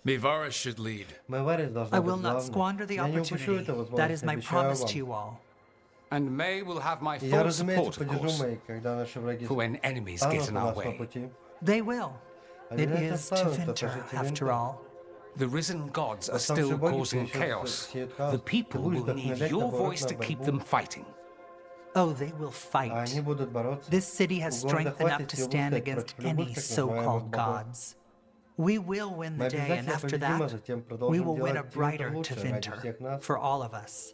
Maevaris should lead. Maevaris должна I быть will not главной. squander the Я не упущу opportunity. этой That возможности, is my обещаю promise вам. to you all. And May will have my И я, full разумеется, support, of поддержу course. Мэй, когда наши враги For when enemies станут get in у our нас на way. пути. They will. It Обязательно is to станут, это winter, же after Тивинтер. all. The risen gods are Восставшие still боги causing все еще chaos. сеют хаос. The Ты people будешь will need вдохновлять your наоборот voice на to keep борьбу. them fighting. Oh, they will А fight. они будут бороться. This city has У города strength enough хватит to сил stand выстоять against против любых any так называемых so-called богов. gods. We will win Мы the day, and обязательно after победим, а that, затем we продолжим will win a делать Тивинтер brighter лучше ради Tevinter всех нас. for all of us.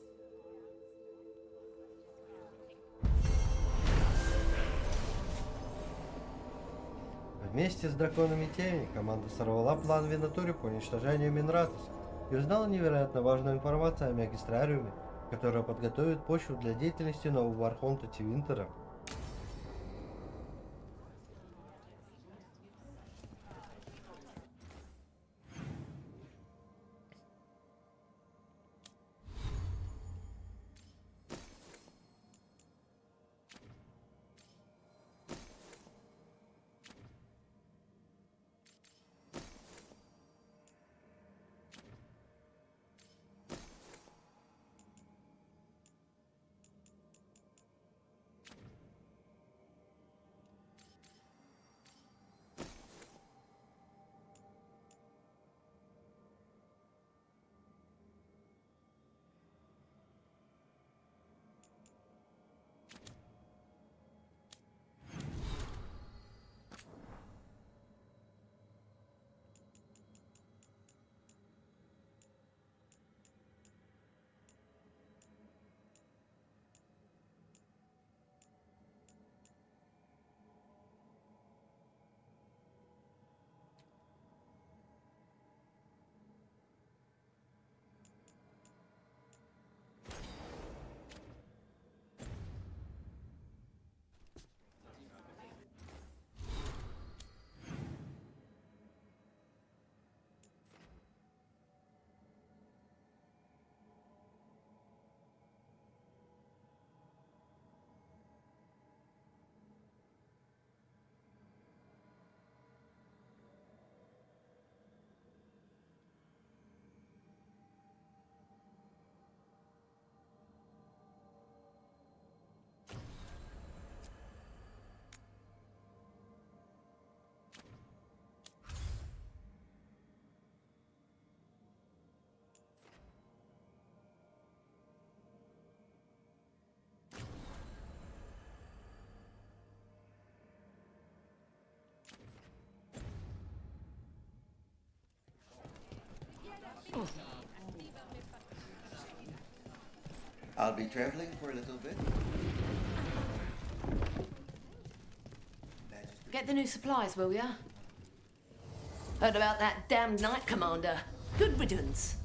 Вместе с драконами тени команда сорвала план Винатури по уничтожению Минратуса и узнала невероятно важную информацию о магистрариуме, которая подготовит почву для деятельности нового архонта Тивинтера. I'll be traveling for a little bit. Get the new supplies, will ya? Heard about that damned Knight Commander. Good riddance.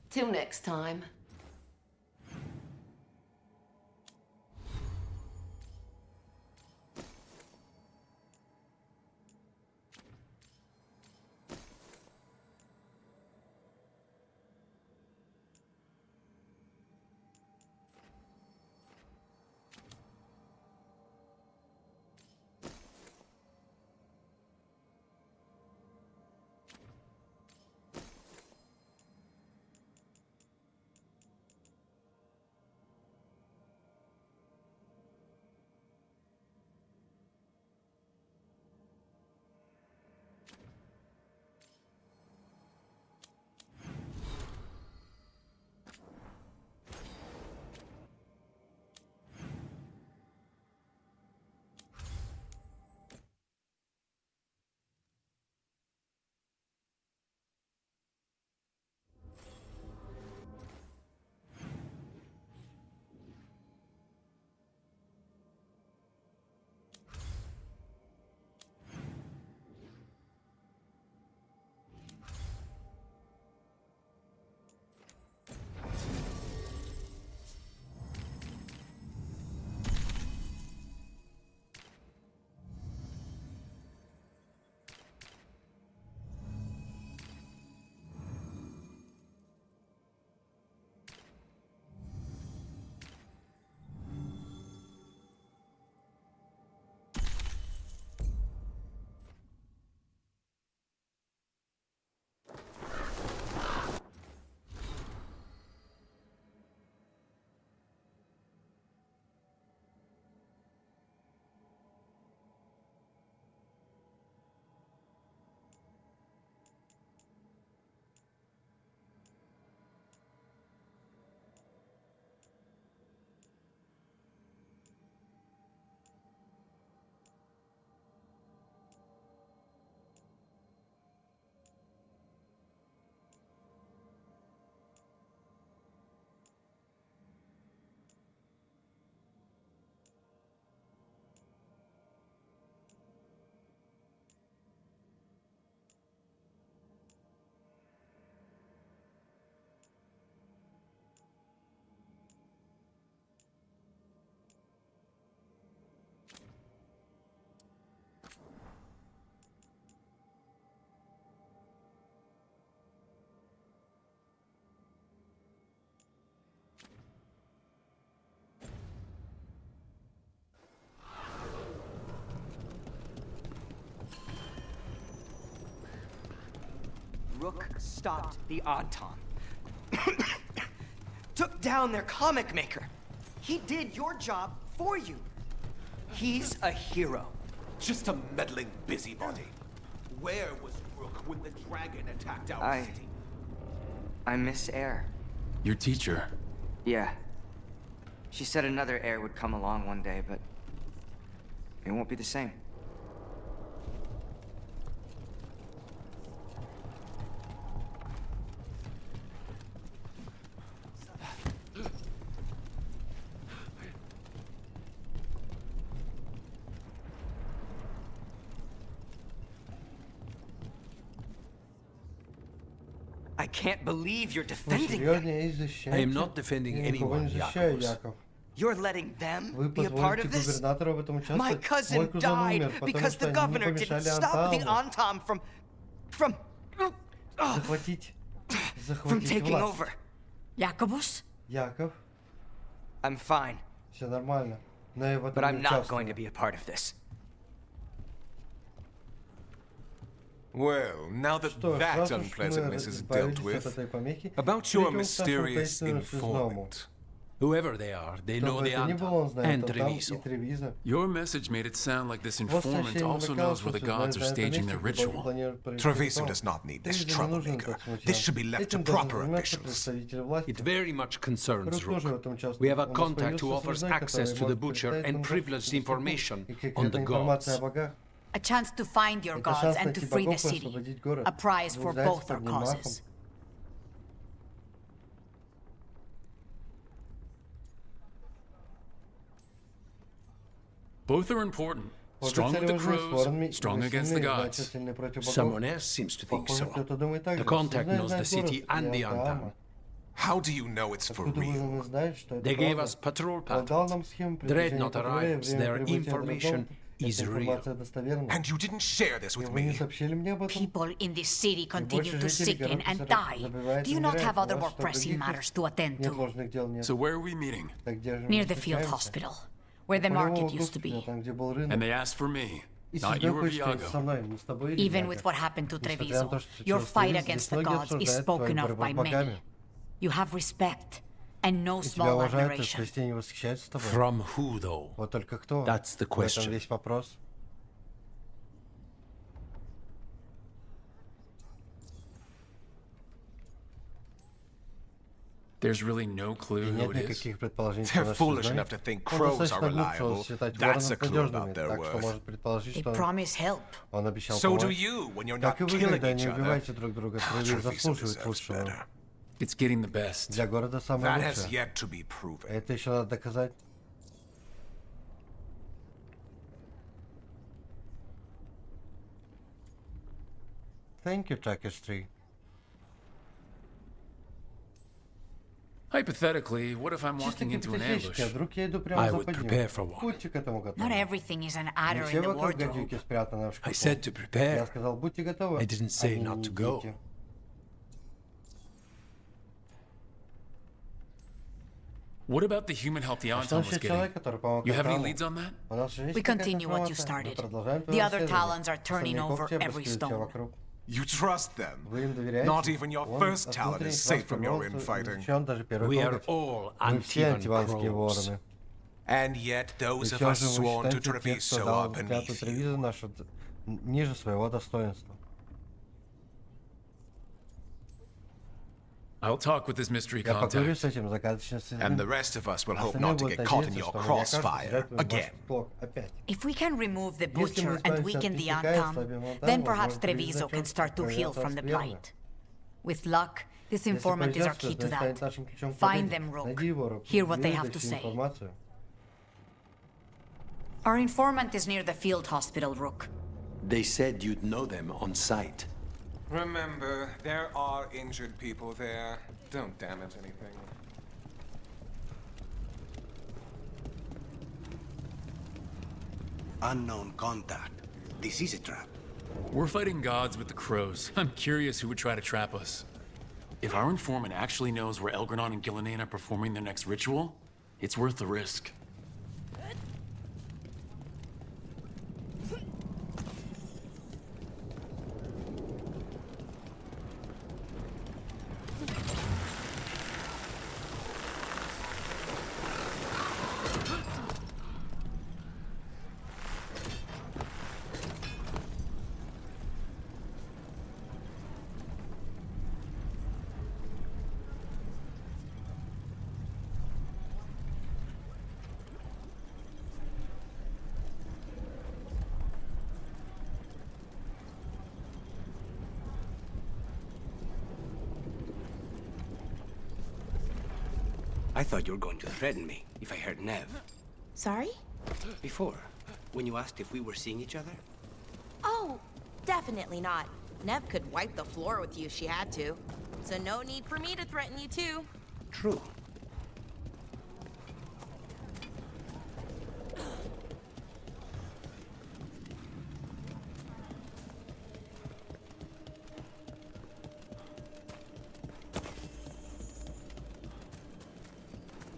Till next time. Rook stopped the Auton. Took down their comic maker. He did your job for you. He's a hero. Just a meddling busybody. Where was Rook when the dragon attacked our city? I miss Air. Your teacher? Yeah. She said another heir would come along one day, but it won't be the same. I can't believe you're defending them. I am not defending anyone, Yakov. You're letting them be a part of this? My cousin died because the governor didn't stop the Auton from taking over. Jakobus? Яков? I'm fine. Все нормально. Но я в этом But I'm не not участвую. going to be a part of this. Well, now that that unpleasantness is dealt with, about your mysterious informant. Whoever they are, they know the Anton and Treviso. Your message made it sound like this informant also knows where the gods are staging their ritual. Treviso does not need this troublemaker. This should be left to proper officials. It very much concerns Rook. We have a contact who offers access to the butcher and privileged information on the gods. A chance to find your gods and to free the city. A prize for both our causes. Both are important. Strong with the crows, strong against the gods. Someone else seems to think so. The contact knows the city and the Anton. How do you know it's for real? They gave us patrol patterns. Dreadnought arrives, their information is real. And you didn't share this with me? People in this city continue to sicken and die. Do you not have other more pressing matters to attend to? So where are we meeting? Near the field hospital, where the market used to be. And they asked for me, not you or Viago. Even with what happened to Treviso, your fight against the gods is spoken of by many. You have respect and no small admiration. From who, though? That's the question. There's really no clue who it is. They're foolish enough to think crows are reliable. That's a clue about their worth. They promise help. So do you when you're not killing each other. Treviso deserves better. It's getting the best. That has yet to be proven. Thank you, Turkish Tree. Hypothetically, what if I'm walking into an ambush? I would prepare for one. Not everything is an adder in the wardrobe. I said to prepare. I didn't say not to go. What about the human help the Anton was getting? You have any leads on that? We continue what you started. The other Talons are turning over every stone. You trust them? Not even your first Talon is safe from your infighting. We are all Antivan crows. And yet those of us sworn to Treviso are beneath you. I'll talk with this mystery contact. And the rest of us will hope not to get caught in your crossfire again. If we can remove the butcher and weaken the Anton, then perhaps Treviso can start to heal from the blight. With luck, this informant is our key to that. Find them, Rook. Hear what they have to say. Our informant is near the field hospital, Rook. They said you'd know them on sight. Remember, there are injured people there. Don't damage anything. Unknown contact. This is a trap. We're fighting gods with the crows. I'm curious who would try to trap us. If our informant actually knows where Elgranon and Gillinan are performing their next ritual, it's worth the risk. I thought you were going to threaten me if I heard Nev. Sorry? Before, when you asked if we were seeing each other. Oh, definitely not. Nev could wipe the floor with you if she had to. So no need for me to threaten you too. True.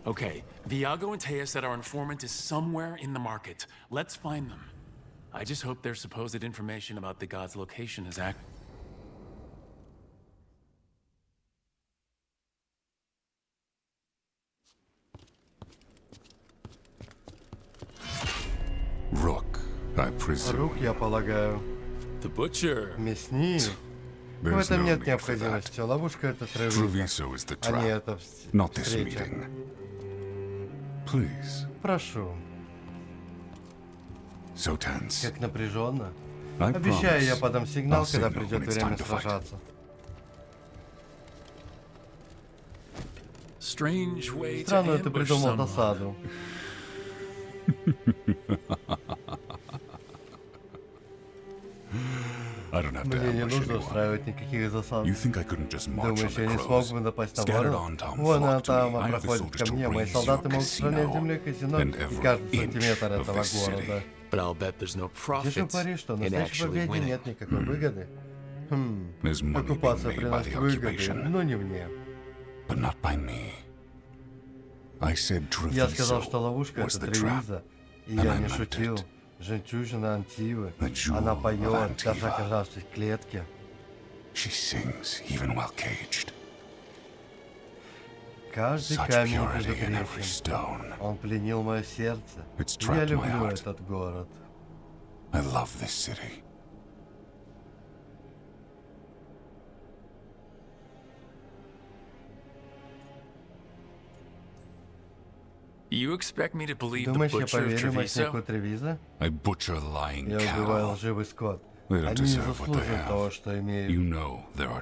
Okay, Viago and Taya said our informant is somewhere in the market. Let's find them. I just hope their supposed information about the god's location is accurate. I presume. Рук, я полагаю. The butcher. Мясник. В этом нет необходимости. Ловушка — это Тревизо. А не это встреча. Прошу. Как напряженно. Обещаю, я подам сигнал, когда придет время сражаться. Странно, ты придумал засаду. Мне не нужно устраивать никаких засад. Думаешь, я не смог бы напасть на ворон? Вон Антама проходит ко мне. Мои солдаты могут сохранять землю казино и каждый сантиметр этого города. Держу пари, что в настоящей победе нет никакой выгоды. Оккупация приносит выгоды, но не мне. Я сказал, что ловушка — это Тревизо, и я не шутил. Жемчужина Антивы. Она поет, даже оказавшись в клетке. Каждый камень предупрежден. Он пленил мое сердце. Я люблю этот город. Думаешь, я поверю мяснику Тревизо? Я убиваю лживый скот. Они не заслуживают того, что имеют.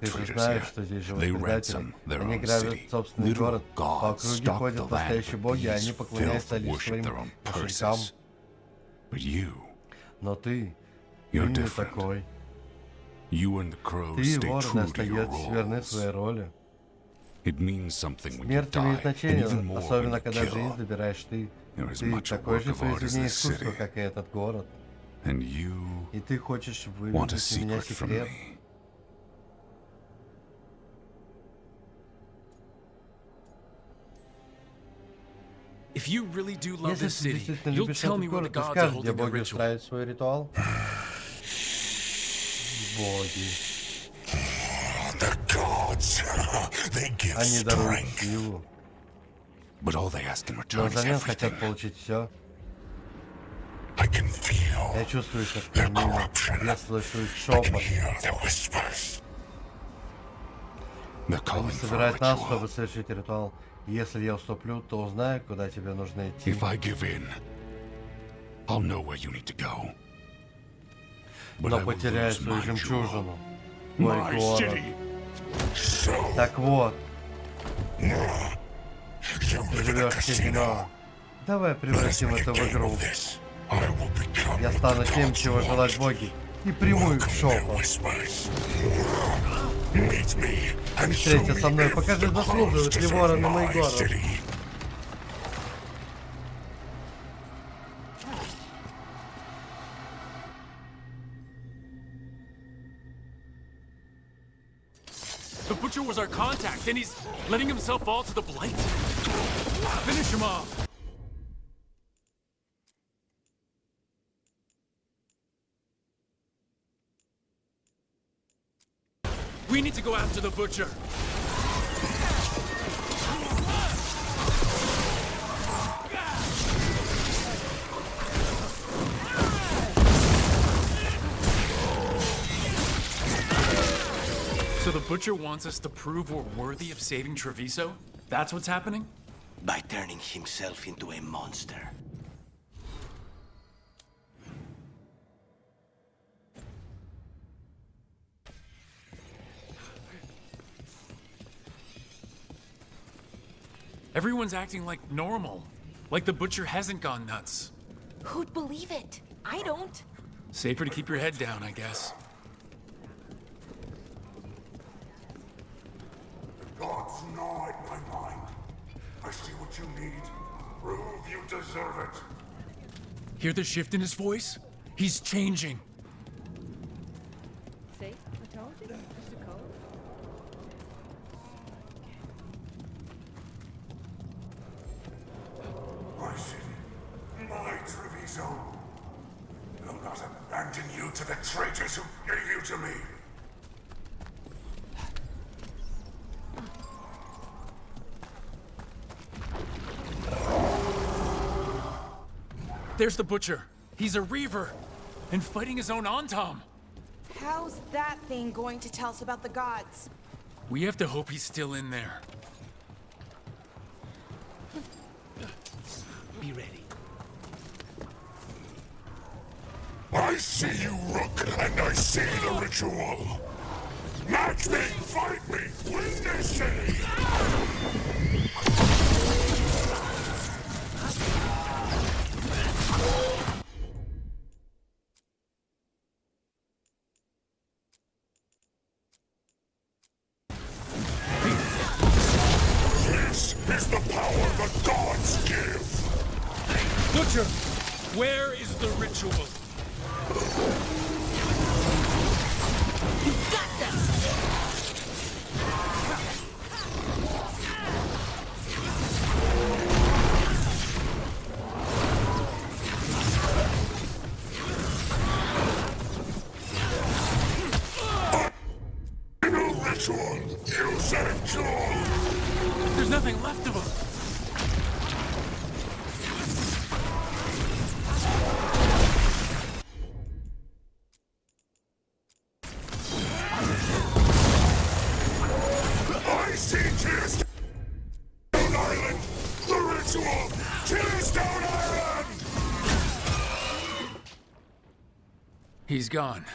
Ты же знаешь, что здесь живут предатели. Они грабят собственный город. По округе ходят настоящие боги, а они поклоняются лишь своим кошелькам. Но ты не такой. Ты и ворон остаетесь верны своей роли. Смерть имеет значение, особенно когда жизнь забираешь ты. Ты такой же произведение искусства, как и этот город. И ты хочешь выведать у меня секрет? Если ты действительно любишь этот город, ты скажешь, где боги устраивают свой ритуал? Боги. Они даруют силу. Но взамен хотят получить все. Я чувствую их оскорбление. Я слышу их шепот. Они собирают нас, чтобы совершить ритуал. Если я уступлю, то узнаю, куда тебе нужно идти. Но потеряю свою жемчужину. Мой город. Так вот. Ты живешь в казино. Давай превратим это в игру. Я стану тем, чего желают боги, и приму их шепот. Встретиться со мной, покажи, заслуживают ли вороны мой город. The butcher was our contact, and he's letting himself fall to the blight. Finish him off. We need to go after the butcher. So the butcher wants us to prove we're worthy of saving Treviso? That's what's happening? By turning himself into a monster. Everyone's acting like normal. Like the butcher hasn't gone nuts. Who'd believe it? I don't. Safer to keep your head down, I guess. God's gnawing my mind. I see what you need. Prove you deserve it. Hear the shift in his voice? He's changing. See? I told you. Just a code. My city. My Treviso. Will not abandon you to the traitors who gave you to me. There's the butcher. He's a reaver. And fighting his own Antam! How's that thing going to tell us about the gods? We have to hope he's still in there. Be ready. I see you, Rook, and I see the ritual. Match me, fight me, win this city! This is the power the gods give! Butcher! Where is the ritual? You got them! Ritual, you saved Jewel! There's nothing left of him! I see Tearstone Island! The ritual! Tearstone Island! He's gone.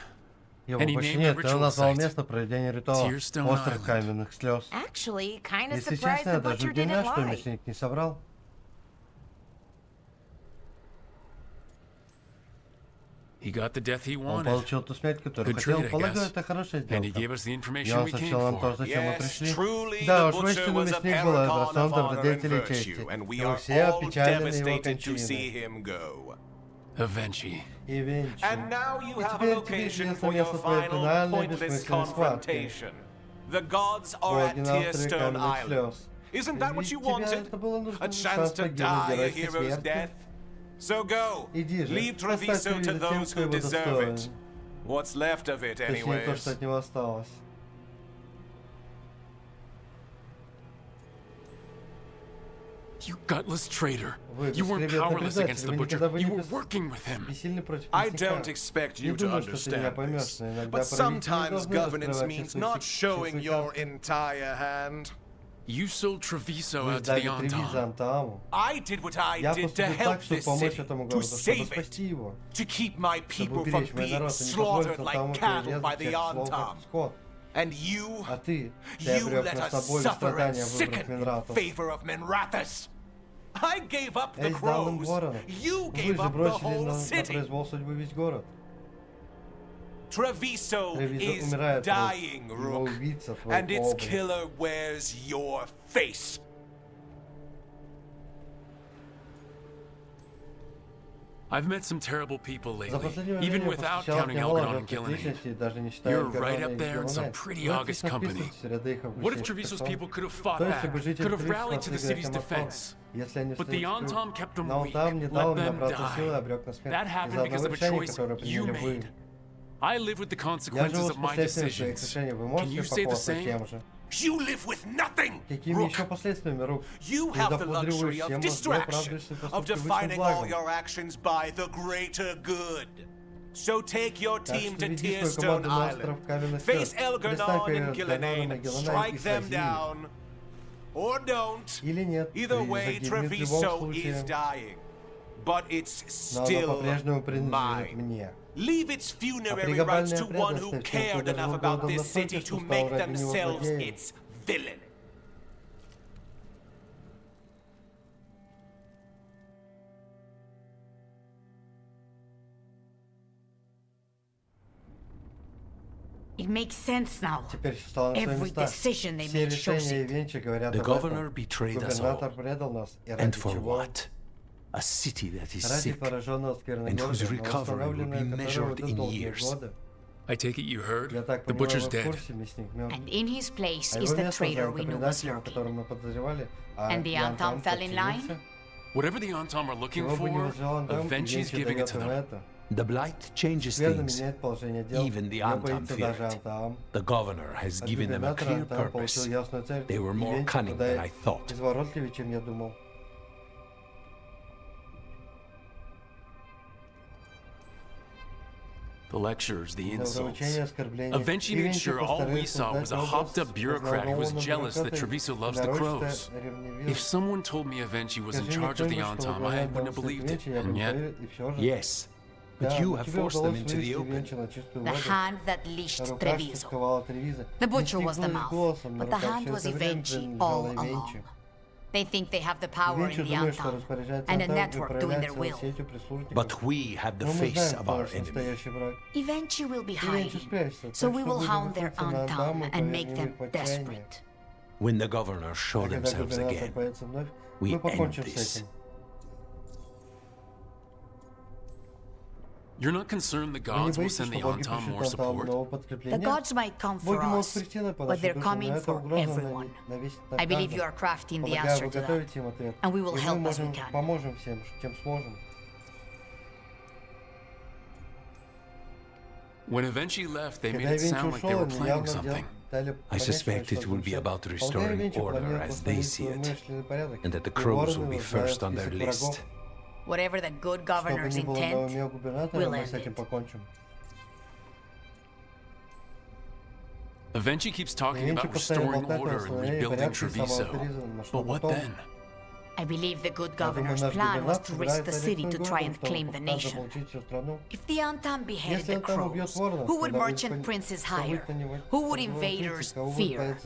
Его And he больше named нет, the и он ritual назвал site. место проведения ритуала Tearstone остров Island. каменных слез. Actually, kind of Если surprised честно, the я даже butcher удивлен, didn't что lie. мясник не соврал. He got the death he Он wanted. получил ту смерть, которую Good хотел. trade, I Полагаю, guess. это хорошая And he сделка. gave us the И information он we came сообщил нам то, for. зачем мы Yes, пришли. truly, Да the уж, butcher воистину was a мясник был paragon of образцом honor and добродетели и virtue, чести. and we И мы are все all опечалены его devastated to see кончиной. him go. Eventually. И Венчи. And now you И have a теперь тебе location известно for your место твоей final финальной pointless бессмысленной схватки. confrontation. The gods are at Боги на острове Tearstone каменных Island. слез. Isn't that what you Тебе wanted? это было нужно, A chance шанс to погибнуть die a геройской hero's смертью. death? So go. Иди же, Leave оставь Treviso to Тревизо тем, those кто who его deserve достоин. it. What's left of it, Точнее, то, anyways. что от него осталось. You gutless traitor. Вы, You weren't бесхребетный powerless against предатель, the вы butcher. никогда бы You не were working with him. бессильны против I мясника. don't expect Не you to думаю, что ты меня understand поймешь, this, но иногда but правители sometimes должны governance раскрывать means все not свои showing your карты. entire hand. You sold Treviso Вы out to the сдали Тревизо Antam. Антаму. I did what I Я did to поступил help так, чтобы this помочь city, этому to городу, чтобы save спасти it, его, to keep my чтобы people from уберечь мой being народ и не slaughtered позволить like тому cattle by перерезать the всех слов, как Antam. скот. And you, А ты you обрек let нас us на боль и suffer and страдания, выбрав sicken in Минратов. favor of Minrathous. I gave up Я the издал им crows. воронов. You Вы gave же up the бросили whole на city. произвол судьбы весь город. Treviso Тревизо is умирает, dying, его Rook, убийца, твой and its образ. killer wears your face. I've met some terrible people За lately, последнее even время without повстречал counting немало Elgadon and жертв Gillenade. личностей, даже не считая You're right Эльгардона up и there in some Гилленейд. pretty Вы august отлично company. вписываетесь в ряды их What if обычных Treviso's персон? people could have fought То есть, back, бы жители could have Тревизо rallied to the смогли city's взять на defense? если они But the встретились Antam kept them но weak, Антам не дал let им them набраться силы и die. обрек на смерть That happened из-за because одного of a решения, choice которое you приняли вы. made. I live with the Я consequences живу of с my последствиями своих decisions. решений. Вы Can можете you say the похвастаться same? тем же? You live with nothing, Какими Rook. еще последствиями, Рук? You Ты have the запудриваешь luxury of всем мозги, distraction, оправдываешься of поступки высшим defining all благом. your actions by the greater good. So take your Так team что to веди свою Tearstone команду на остров Island, каменных face слез, пристань Elgadon перед and Эльгардоном и Gillenade, Гилленейд и strike them срази их. down, or don't. Или нет, Either Тревизо way, гибнет в любом Treviso случае, is dying, but it's но оно still по-прежнему принадлежит mine. мне. Leave its А funerary rites пригабальная to one who преданность тем, кто cared enough дожил about городом this city настолько, что to стал make ради него themselves злодеем. its villain. It makes sense now. Теперь все стало на свои Every места. decision they Все made shows решения и it. венчи говорят The об governor этом. betrayed us Губернатор all. предал нас. И And ради for чего? what? A city that is Ради sick пораженного скверной and whose города, recovery will восстановленное, be которое measured идут in долгие years. годы. I take it you heard? Я так The понимаю, butcher's вы в dead. курсе, мясник мертв. And in his place А is его the место traitor занято we knew was предателем, lurking. которого мы подозревали, а And the Antam fell in line? подчинился. Whatever the Antam are looking Чего бы ни for, возжелал Антам, Eventually's Венчи giving it дает to ему them. это. The blight changes Скверно things. меняет положение дел. Even the Не Antam боится fear даже it. Антам. The governor has От given them a губернатора clear Антам purpose. получил ясную цель. They were И more Венчи cunning than I куда thought. изворотливее, чем я думал. The lectures, the за insults. выучение оскорблений. Eventually made sure all we saw was a hopped-up bureaucrat who was jealous that Trevizzo loves the crows. If someone told me Eventually was in charge of the Antam, I wouldn't have believed it, and yet... Yes, but you have forced them into the open. The hand that leashed Treviso. The butcher was the mouth, but the hand was Eventually all along. They think they have the power in the Antam, and a network doing their will. But we have the face of our enemy. Eventually will be hiding, so we will hound their Antam and make them desperate. When the governors show themselves again, we end this. You're not concerned the gods will send the Antam more support? The gods might come for us, but they're coming for everyone. I believe you are crafting the answer to that, and we will help as we can. When Eventually left, they made it sound like they were planning something. I suspect it will be about restoring order as they see it, and that the crows will be first on their list. Whatever the good governor's intent, we'll end it. Eventually keeps talking about restoring order and rebuilding Treviso. But what then? I believe the good governor's plan was to risk the city to try and claim the nation. If the Antam beheaded the crows, who would merchant princes hire? Who would invaders fear?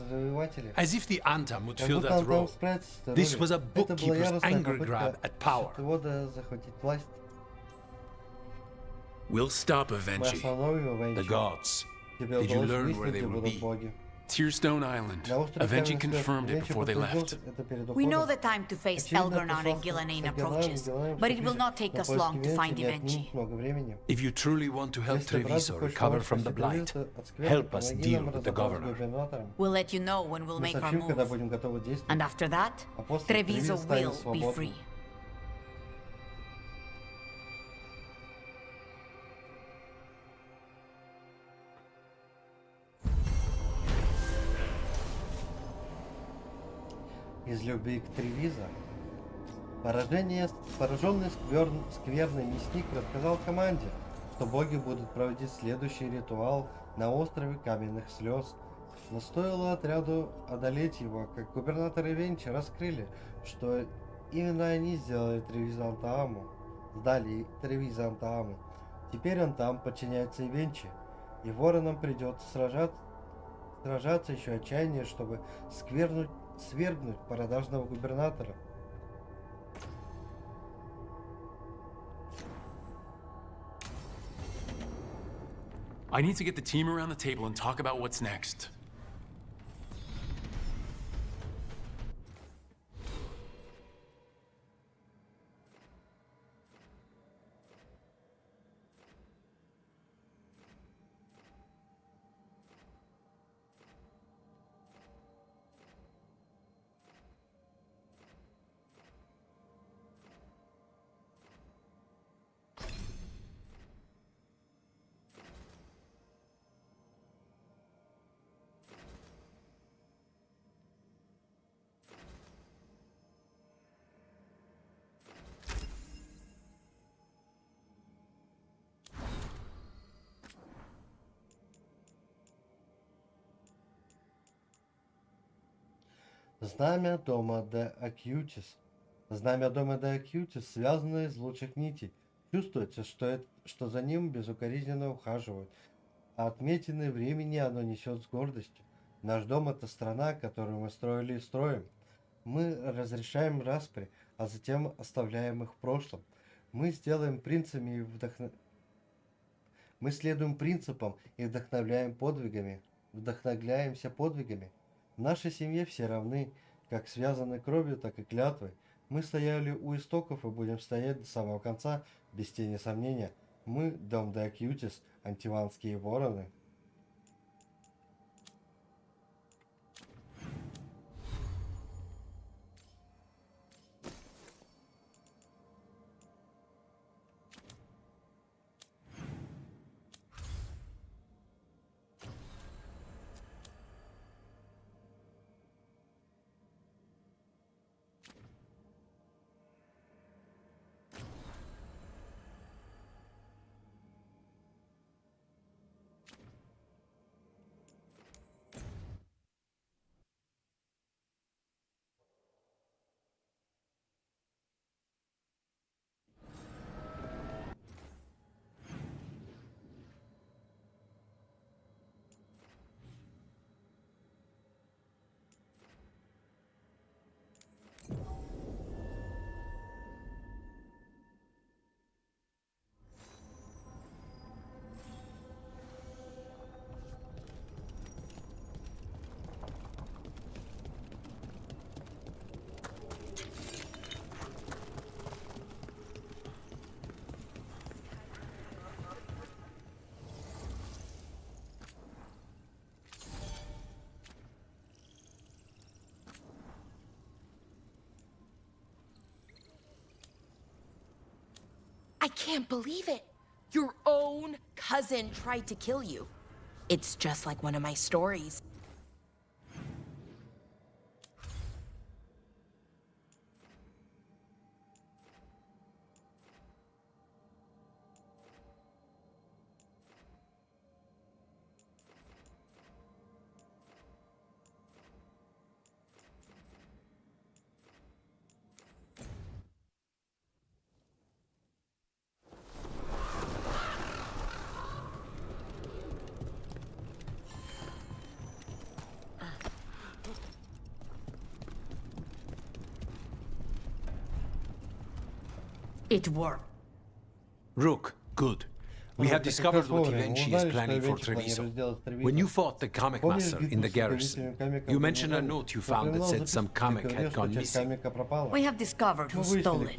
As if the Antam would fill that role. This was a bookkeeper's anger grab at power. We'll stop Eventually. The gods. Did you learn where they will be? Tearstone Island. Eventually confirmed it before they left. We know the time to face Elgarnon and Gillanane approaches, but it will not take us long to find Eventually. If you truly want to help Treviso recover from the blight, help us deal with the governor. We'll let you know when we'll make our move. And after that, Treviso will be free. Из любви к Тревизо. Пораженный скверный мясник рассказал команде, что боги будут проводить следующий ритуал на острове Каменных Слез. Но стоило отряду одолеть его, как губернатор и Венчи раскрыли, что именно они сделали Тревизо Антааму. Сдали Тревизо Антааму. Теперь Антаам подчиняется и Венчи, и воронам придется сражаться еще отчаяннее, чтобы свергнуть продажного губернатора. I need to get the team around the table and talk about what's next. Знамя дома де Акьютис. Знамя дома де Акьютис связано из лучших нитей. Чувствуется, что за ним безукоризненно ухаживают. А отметины времени оно несет с гордостью. Наш дом — это страна, которую мы строили и строим. Мы разрешаем распри, а затем оставляем их в прошлом. Мы следуем принципам и вдохновляемся подвигами. В нашей семье все равны, как связаны кровью, так и клятвой. Мы стояли у истоков и будем стоять до самого конца, без тени сомнения. Мы, дом де Акьютис, антиванские вороны. I can't believe it. Your own cousin tried to kill you. It's just like one of my stories. It worked. Rook, good. We have discovered what Ivenchi is planning for Treviso. When you fought the Kamek Master in the garrison, you mentioned a note you found that said some Kamek had gone missing. We have discovered who stole it.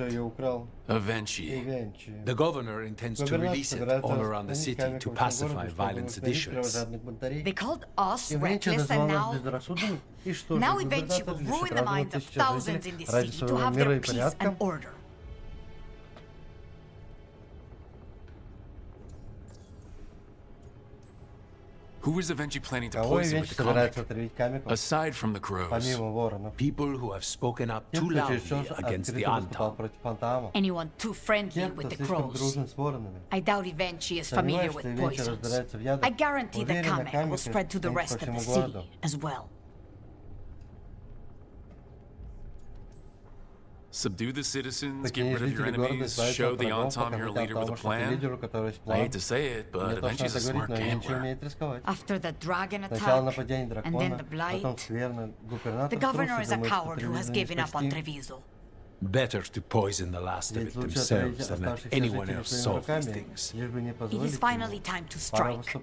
Evenchi. The governor intends to release it all around the city to pacify violent seditions. They called us reckless, and now Evenchi will ruin the minds of thousands in this city to have their peace and order. Who is Evenchi planning to poison with the Kamek? Aside from the crows. People who have spoken up too loudly against the Antam. Anyone too friendly with the crows. I doubt Evenchi is familiar with poisons. I guarantee the Kamek will spread to the rest of the city as well. Subdue the citizens, get rid of your enemies, show the Antam you're a leader with a plan. I hate to say it, but Evenchi's a smart gambler. After the dragon attack, and then the blight, the governor is a coward who has given up on Treviso. Better to poison the last of it themselves than let anyone else solve these things. It is finally time to strike.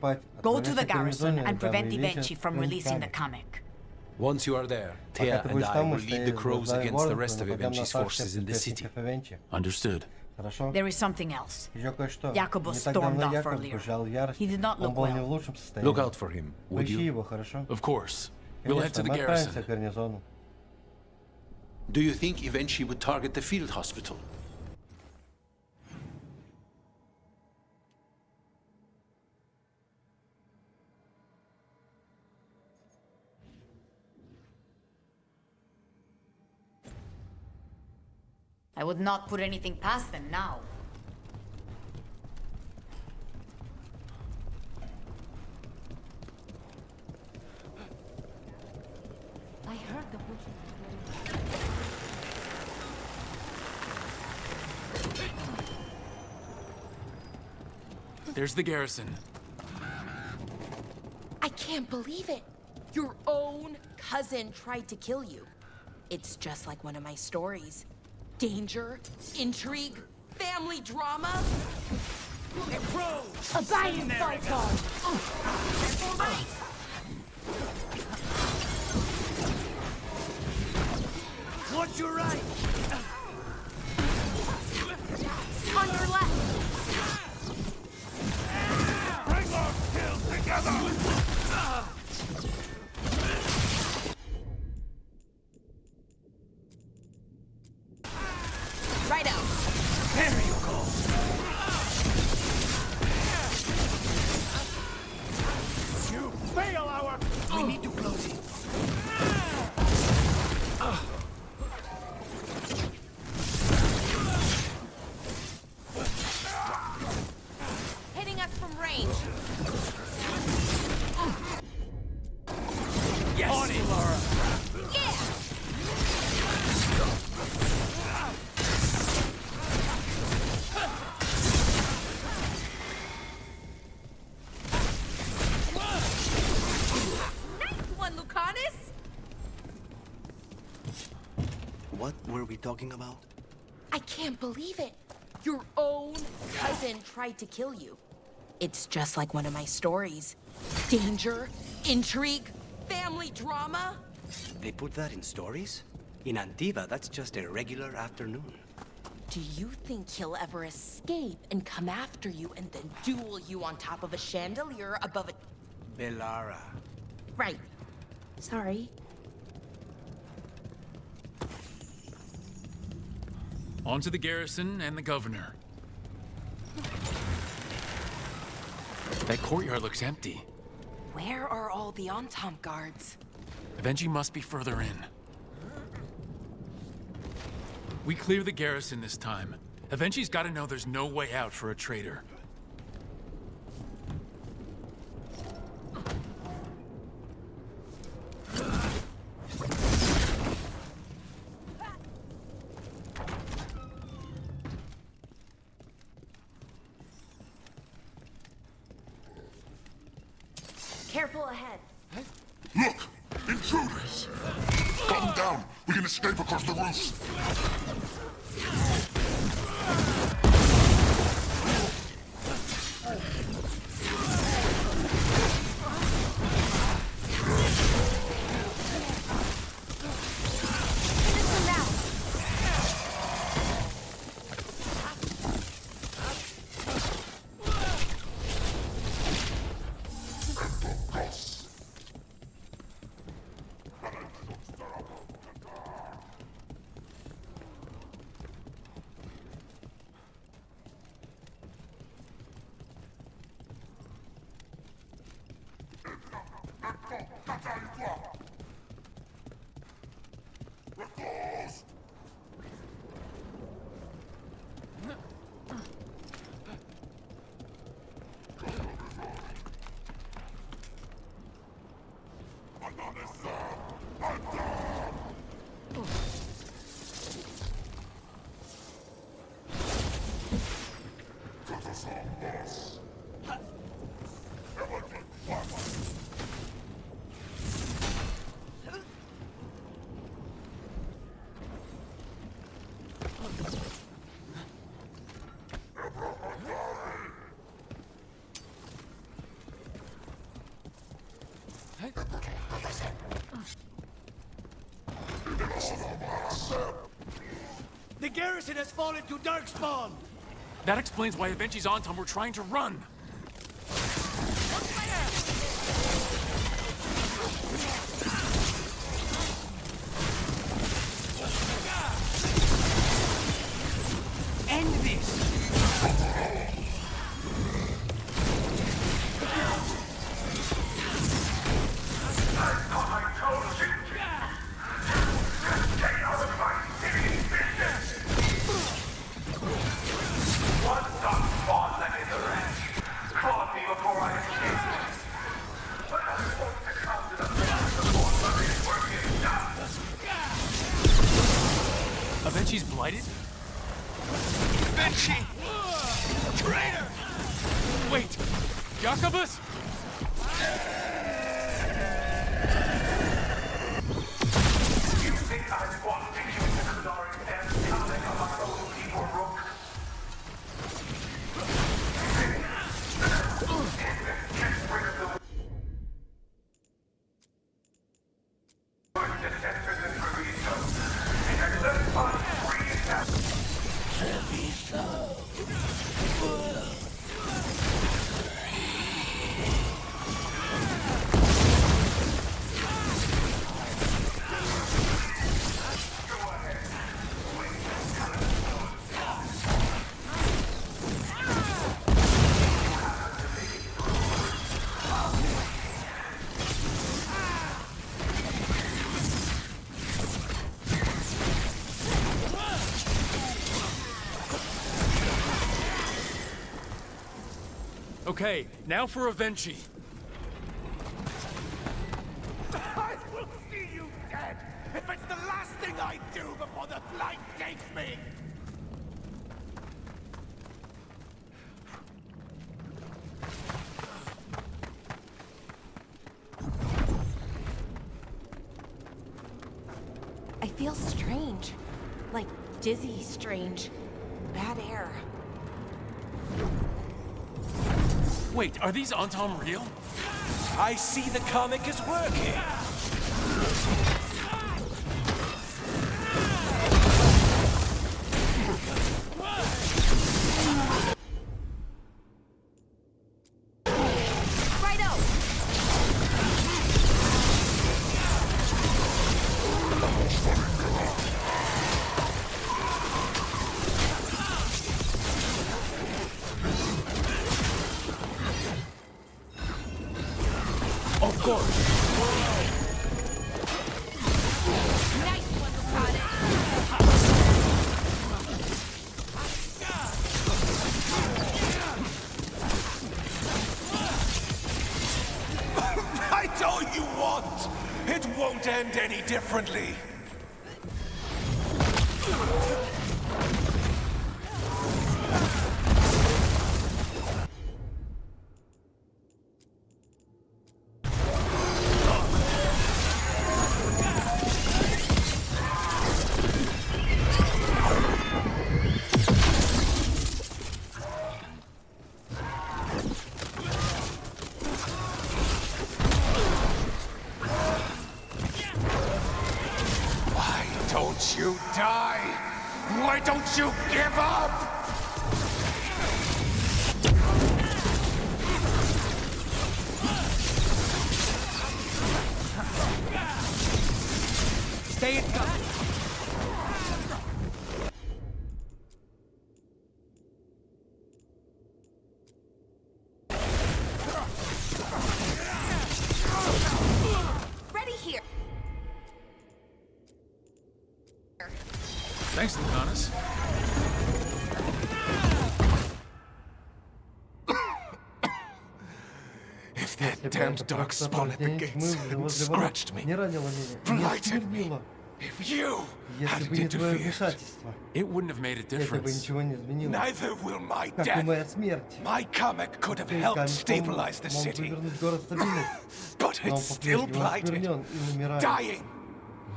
Go to the garrison and prevent Evenchi from releasing the Kamek. Once you are there, Thea and I will lead the crows against the rest of Evenchi's forces in the city. Understood. There is something else. Jacobo stormed off earlier. He did not look well. Look out for him, would you? Of course. We'll head to the garrison. Do you think Evenchi would target the field hospital? I would not put anything past them now. I heard the There's the garrison. I can't believe it. Your own cousin tried to kill you. It's just like one of my stories. Danger, intrigue, family drama. A biting Veilguard. Watch your right. On your left. Bring our kills together. Right out. There you go. You fail our... We need to close it. Hitting us from range. Yes, on it, Laura. Yeah. What were we talking about? I can't believe it. Your own cousin tried to kill you. It's just like one of my stories. Danger, intrigue, family drama. They put that in stories? In Antiva, that's just a regular afternoon. Do you think he'll ever escape and come after you and then duel you on top of a chandelier above a... Bellara. Right. Sorry. On to the garrison and the governor. That courtyard looks empty. Where are all the Antom guards? Avengi must be further in. We clear the garrison this time. Avengi's gotta know there's no way out for a traitor. Careful ahead. Look! Intruders! Gun them down! We can escape across the roof! The garrison has fallen to darkspawn! That explains why Avengi's Antom were trying to run. End this! Avengi's blighted? Avengi! Traitor! Wait! Jacobus? You think I want to take you into the glory and coming among those people, Rook? Okay, now for Avengi. I will see you dead if it's the last thing I do before the blight takes me! I feel strange. Like dizzy strange. Bad air. Wait, are these Antom real? I see the comic is working! course. Nice one, Lucade. That's all you want! It won't end any differently! Don't you die? Why don't you give up? Stay in cover. Ready here. Thanks, Lucanus. If that damned dark spawn at the gates hadn't scratched me, blighted me, if you hadn't interfered, it wouldn't have made a difference. Neither will my death. My comic could have helped stabilize the city, but it's still blighted, dying.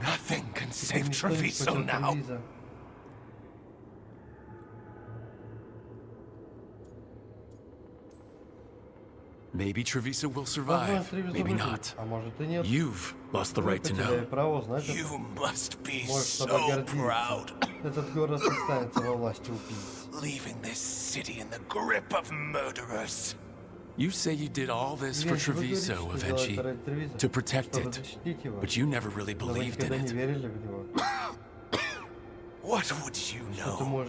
Nothing can save Treviso now. Maybe Treviso will survive, maybe not. You've lost the right to know. You must be so proud. Leaving this city in the grip of murderers. You say you did all this for Treviso, Avenchi, to protect it, but you never really believed in it. What would you know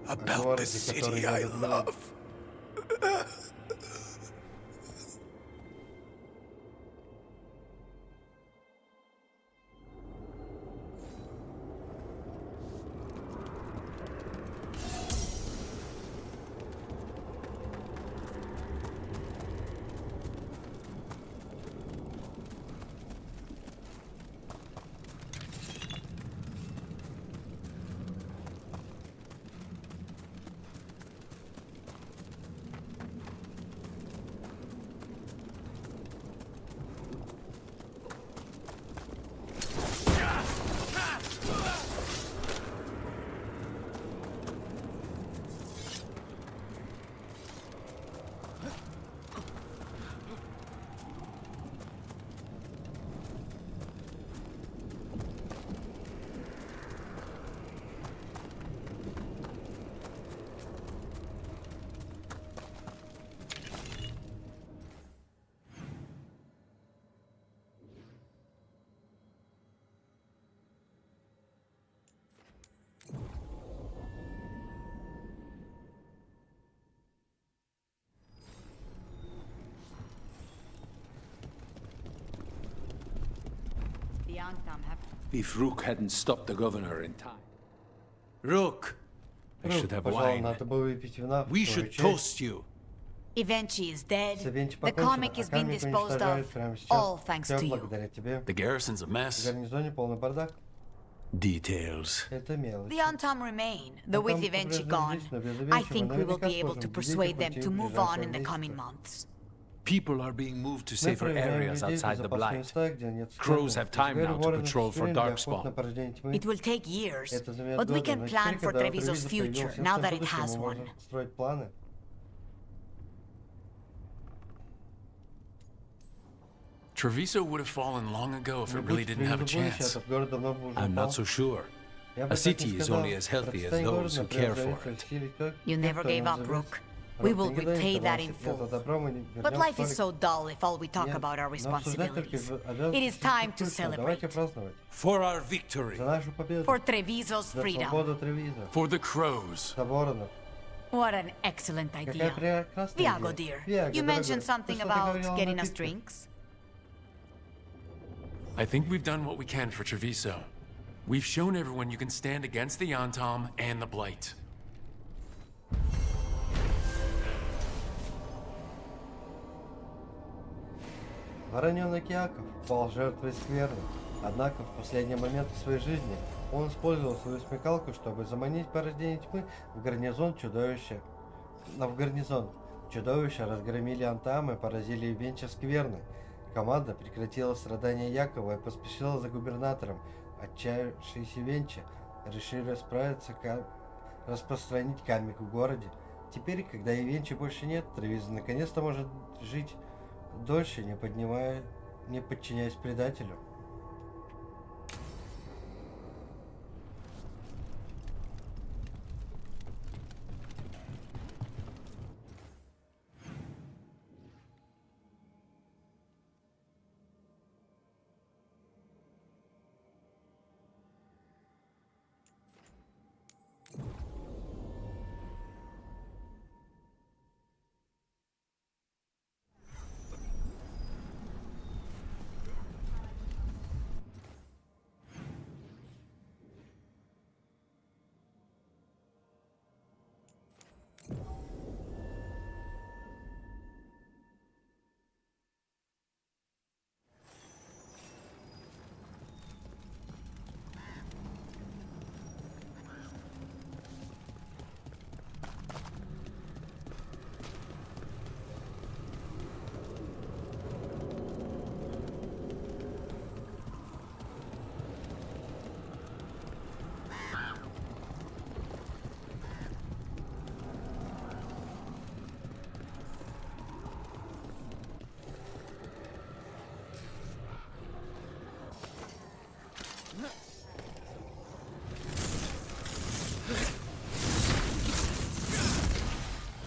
about the city I love? If Rook hadn't stopped the governor in time. Rook! I should have wine. We should toast you. Avenchi is dead. The comic is being disposed of. All thanks to you. The garrison's a mess. Details. The Antam remain, though with Avenchi gone, I think we will be able to persuade them to move on in the coming months. People are being moved to safer areas outside the Blight. Crows have time now to patrol for Darkspawn. It will take years, but we can plan for Treviso's future now that it has one. Treviso would have fallen long ago if it really didn't have a chance. I'm not so sure. A city is only as healthy as those who care for it. You never gave up, Rook. We will repay that in full. But life is so dull if all we talk about are responsibilities. It is time to celebrate. For our victory. For Treviso's freedom. For the crows. What an excellent idea. Viago, dear, you mentioned something about getting us drinks? I think we've done what we can for Treviso. We've shown everyone you can stand against the Antom and the Blight. Вороненок Яков пал жертвой скверны, однако в последний момент своей жизни он использовал свою смекалку, чтобы заманить порождение тьмы в гарнизон чудовища. В гарнизон. Чудовища разгромили Антам и поразили Венча скверны. Команда прекратила страдания Якова и поспешила за губернатором. Отчаявшиеся Венча решили распространить камик в городе. Теперь, когда и Венча больше нет, Тревизо наконец-то может жить дольше, не подчиняясь предателю.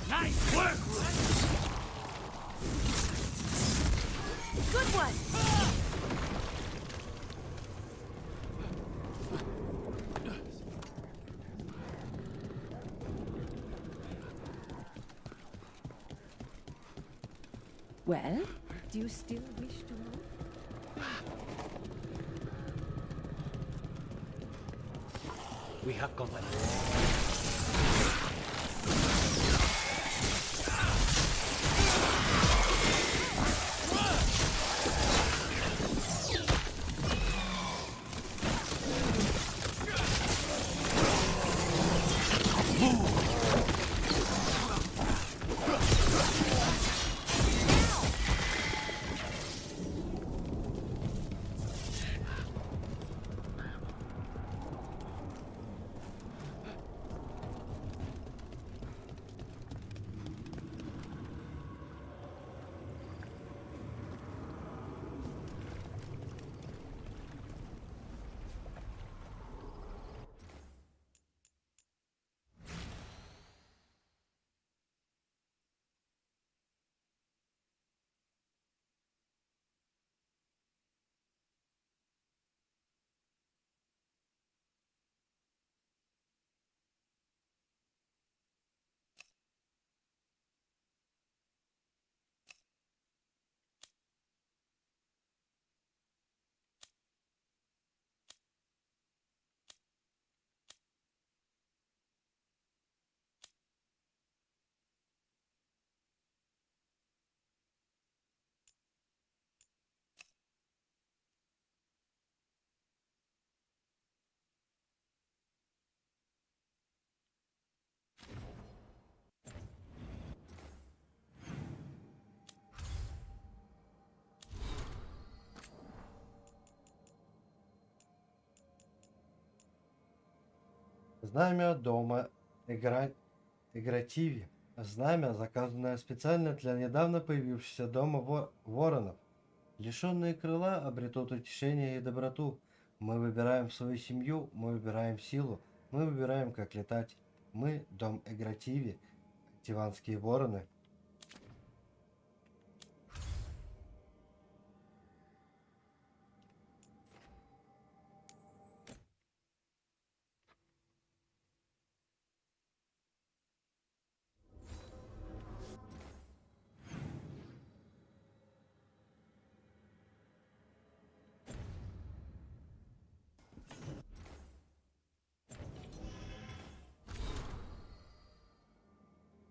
Nice work! Good one! Well, do you still wish to know? We have company. Знамя дома Игративи. Знамя, заказанное специально для недавно появившегося дома воронов. Лишенные крыла обретут утешение и доброту. Мы выбираем свою семью, мы выбираем силу, мы выбираем, как летать. Мы, дом Игративи, тиванские вороны.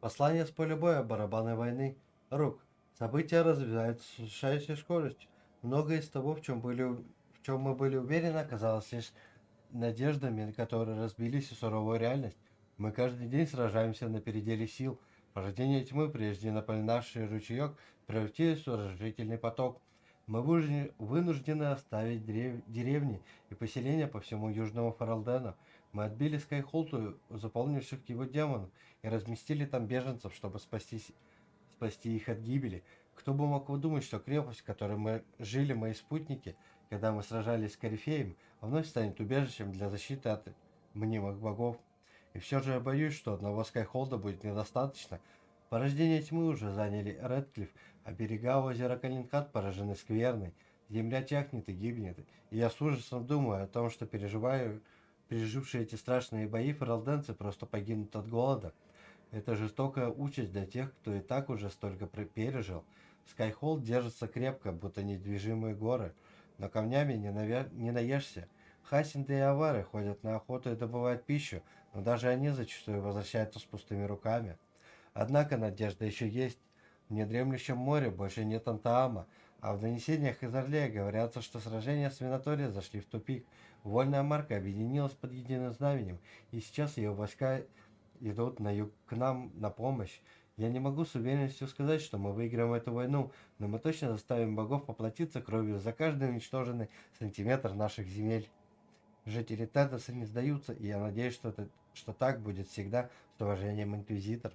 Послание с поля боя барабанной войны. Рук. События развиваются с ужасающей скоростью. Многое из того, в чем мы были уверены, оказалось лишь надеждами, которые разбились в суровую реальность. Мы каждый день сражаемся на пределе сил. Порождение тьмы, прежде напоминавший ручеек, превратилось в разрушительный поток. Мы вынуждены оставить деревни и поселения по всему Южному Фаралдену. Мы отбили Скайхолту, заполнивших его демонов, и разместили там беженцев, чтобы спасти их от гибели. Кто бы мог подумать, что крепость, в которой мы жили, мои спутники, когда мы сражались с Корифеем, вновь станет убежищем для защиты от мнимых богов. И все же я боюсь, что одного Скайхолда будет недостаточно. Порождение тьмы уже заняли Редклифф, а берега озера Калинкат поражены скверной. Земля тягнет и гибнет. И я с ужасом думаю о том, что пережившие эти страшные бои фаралденцы просто погибнут от голода. Это жестокая участь для тех, кто и так уже столько пережил. Скайхолд держится крепко, будто недвижимые горы, но камнями не наешься. Хасинды и авары ходят на охоту и добывают пищу, но даже они зачастую возвращаются с пустыми руками. Однако надежда еще есть. В недремлющем море больше нет Антаама, а в донесениях из Орлея говорится, что сражения с Миноторией зашли в тупик. Вольная марка объединилась под единым знаменем, и сейчас ее войска идут на юг к нам на помощь. Я не могу с уверенностью сказать, что мы выиграем эту войну, но мы точно заставим богов поплатиться кровью за каждый уничтоженный сантиметр наших земель. Жители Тедоса не сдаются, и я надеюсь, что так будет всегда. С уважением, Инквизитор.